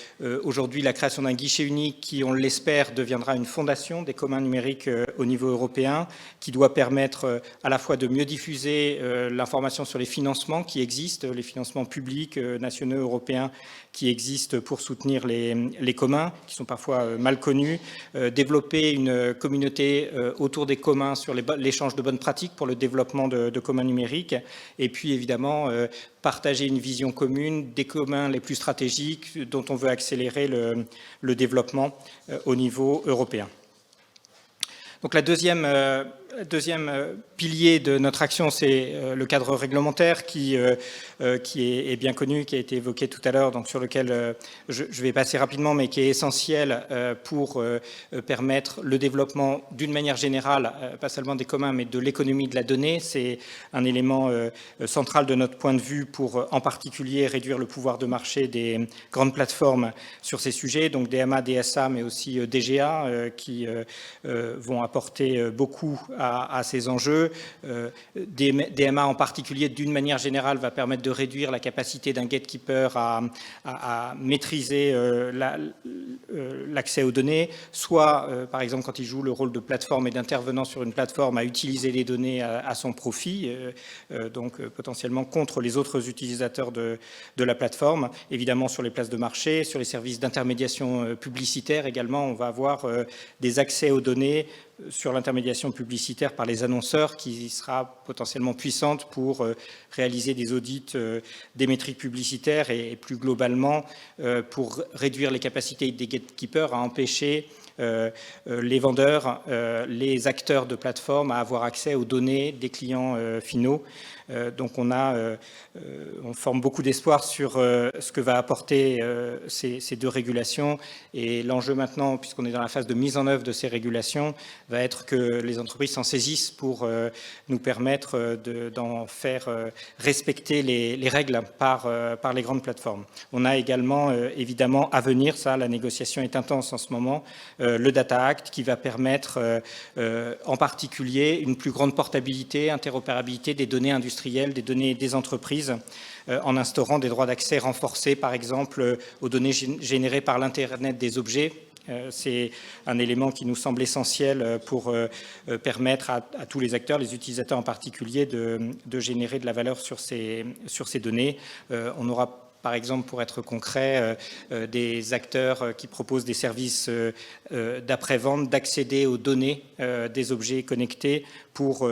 aujourd'hui la création d'un guichet unique qui, on l'espère, deviendra une fondation des communs numériques au niveau européen, qui doit permettre à la fois de mieux diffuser l'information sur les financements qui existent, les financements publics, nationaux, européens, qui existent pour soutenir les communs, qui sont parfois mal connus, développer une communauté autour des communs sur l'échange de bonnes pratiques pour le développement de communs numériques, et puis évidemment partager une vision commune des communs les plus stratégiques dont on veut accélérer le développement au niveau européen. Donc la deuxième pilier de notre action, c'est le cadre réglementaire qui est bien connu, qui a été évoqué tout à l'heure, donc sur lequel je vais passer rapidement, mais qui est essentiel pour permettre le développement d'une manière générale, pas seulement des communs, mais de l'économie de la donnée. C'est un élément central de notre point de vue pour en particulier réduire le pouvoir de marché des grandes plateformes sur ces sujets, donc DMA, DSA, mais aussi DGA, qui vont apporter beaucoup à ces enjeux. DMA en particulier, d'une manière générale, va permettre de réduire la capacité d'un gatekeeper à maîtriser l'accès aux données, soit, par exemple, quand il joue le rôle de plateforme et d'intervenant sur une plateforme, à utiliser les données à son profit, donc potentiellement contre les autres utilisateurs de la plateforme. Évidemment, sur les places de marché, sur les services d'intermédiation publicitaire également, on va avoir des accès aux données sur l'intermédiation publicitaire par les annonceurs qui sera potentiellement puissante pour réaliser des audits des métriques publicitaires et plus globalement pour réduire les capacités des gatekeepers à empêcher les vendeurs, les acteurs de plateforme à avoir accès aux données des clients finaux. Donc on forme beaucoup d'espoir sur ce que va apporter ces deux régulations, et l'enjeu maintenant, puisqu'on est dans la phase de mise en œuvre de ces régulations, va être que les entreprises s'en saisissent pour nous permettre d'en faire respecter les règles par les grandes plateformes. On a également évidemment à venir, ça la négociation est intense en ce moment, le Data Act qui va permettre en particulier une plus grande portabilité, interopérabilité des données industrielles, des données des entreprises, en instaurant des droits d'accès renforcés, par exemple, aux données générées par l'Internet des objets. C'est un élément qui nous semble essentiel pour permettre à tous les acteurs, les utilisateurs en particulier, de générer de la valeur sur ces données. On aura par exemple, pour être concret, des acteurs qui proposent des services d'après-vente, d'accéder aux données des objets connectés pour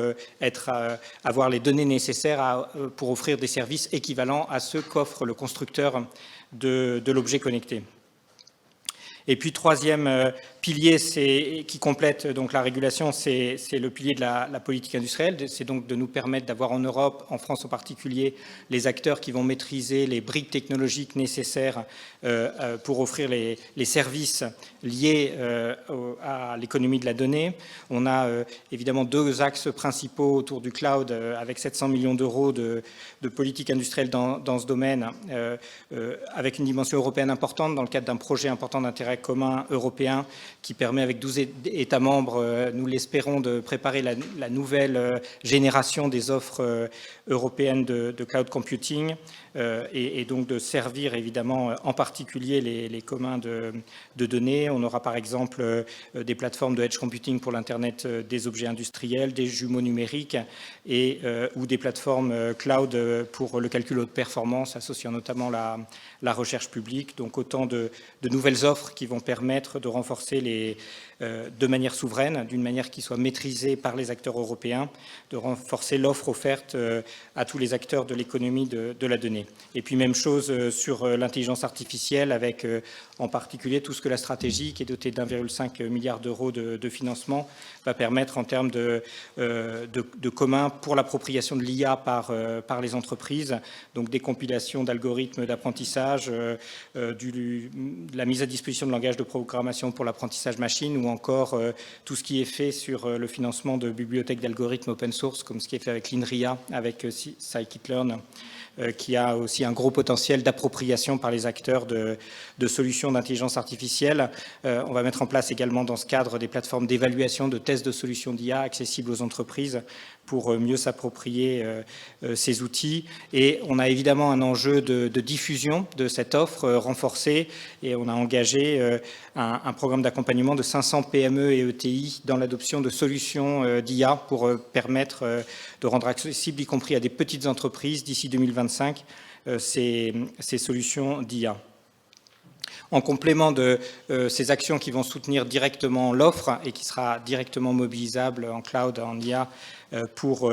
avoir les données nécessaires pour offrir des services équivalents à ceux qu'offre le constructeur de l'objet connecté. Et puis, troisième pilier qui complète donc la régulation, c'est le pilier de la politique industrielle. C'est donc de nous permettre d'avoir en Europe, en France en particulier, les acteurs qui vont maîtriser les briques technologiques nécessaires pour offrir les services liés à l'économie de la donnée. On a évidemment deux axes principaux autour du cloud, avec 700 millions d'euros de politique industrielle dans ce domaine, avec une dimension européenne importante dans le cadre d'un projet important d'intérêt commun européen qui permet avec 12 États membres, nous l'espérons, de préparer la nouvelle génération des offres européennes de cloud computing et donc de servir évidemment en particulier les communs de données. On aura par exemple des plateformes de edge computing pour l'Internet des objets industriels, des jumeaux numériques ou des plateformes cloud pour le calcul haute performance, associant notamment la recherche publique. Donc autant de nouvelles offres qui vont permettre de renforcer de manière souveraine, d'une manière qui soit maîtrisée par les acteurs européens, de renforcer l'offre offerte à tous les acteurs de l'économie de la donnée. Et puis même chose sur l'intelligence artificielle, avec en particulier tout ce que la stratégie, qui est dotée d'1,5 milliard d'euros de financement, va permettre en termes de commun pour l'appropriation de l'IA par les entreprises, donc des compilations d'algorithmes d'apprentissage, de la mise à disposition de langage de programmation pour l'apprentissage machine, ou encore tout ce qui est fait sur le financement de bibliothèques d'algorithmes open source, comme ce qui est fait avec l'INRIA, avec scikit-learn, qui a aussi un gros potentiel d'appropriation par les acteurs de solutions d'intelligence artificielle. On va mettre en place également dans ce cadre des plateformes d'évaluation de tests de solutions d'IA accessibles aux entreprises pour mieux s'approprier ces outils. Et on a évidemment un enjeu de diffusion de cette offre renforcée, et on a engagé un programme d'accompagnement de 500 PME et ETI dans l'adoption de solutions d'IA pour permettre de rendre accessible, y compris à des petites entreprises, d'ici 2025, ces solutions d'IA. En complément de ces actions qui vont soutenir directement l'offre et qui sera directement mobilisable en cloud, en IA, pour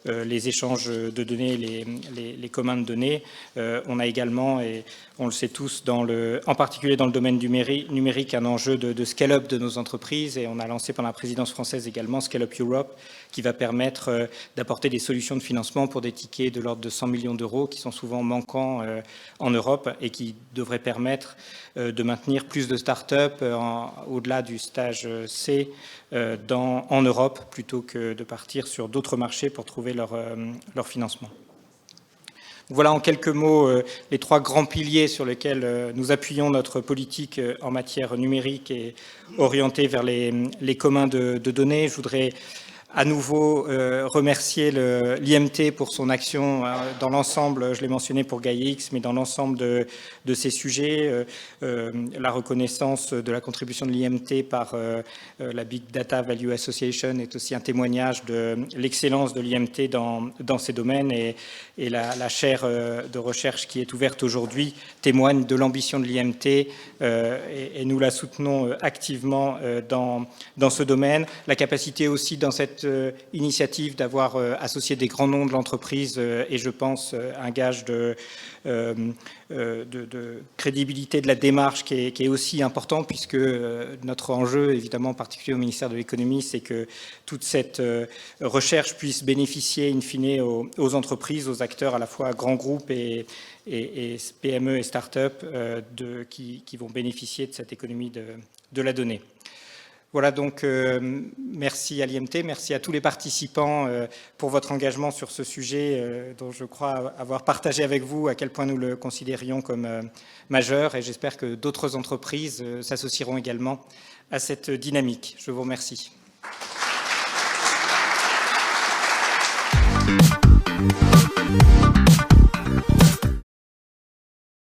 les échanges de données, les communs de données. On a également, et on le sait tous, en particulier dans le domaine numérique, un enjeu de scale-up de nos entreprises, et on a lancé pendant la présidence française également Scale-up Europe, qui va permettre d'apporter des solutions de financement pour des tickets de l'ordre de 100 millions d'euros qui sont souvent manquants en Europe et qui devraient permettre de maintenir plus de start-up au-delà du stage C en Europe, plutôt que de partir sur d'autres marchés pour trouver leur financement. Voilà en quelques mots les trois grands piliers sur lesquels nous appuyons notre politique en matière numérique et orientée vers les communs de données. Je voudrais à nouveau remercier l'IMT pour son action dans l'ensemble, je l'ai mentionné pour GaiaX, mais dans l'ensemble de ces sujets. La reconnaissance de la contribution de l'IMT par la Big Data Value Association est aussi un témoignage de l'excellence de l'IMT dans ces domaines, et la chaire de recherche qui est ouverte aujourd'hui témoigne de l'ambition de l'IMT, et nous la soutenons activement dans ce domaine. La capacité aussi dans cette initiative d'avoir associé des grands noms de l'entreprise et je pense un gage de crédibilité de la démarche qui est aussi important, puisque notre enjeu, évidemment en particulier au ministère de l'économie, c'est que toute cette recherche puisse bénéficier in fine aux entreprises, aux acteurs à la fois grands groupes et PME et start-up qui vont bénéficier de cette économie de la donnée. Voilà donc, merci à l'IMT, merci à tous les participants pour votre engagement sur ce sujet dont je crois avoir partagé avec vous à quel point nous le considérions comme majeur, et j'espère que d'autres entreprises s'associeront également à cette dynamique. Je vous remercie.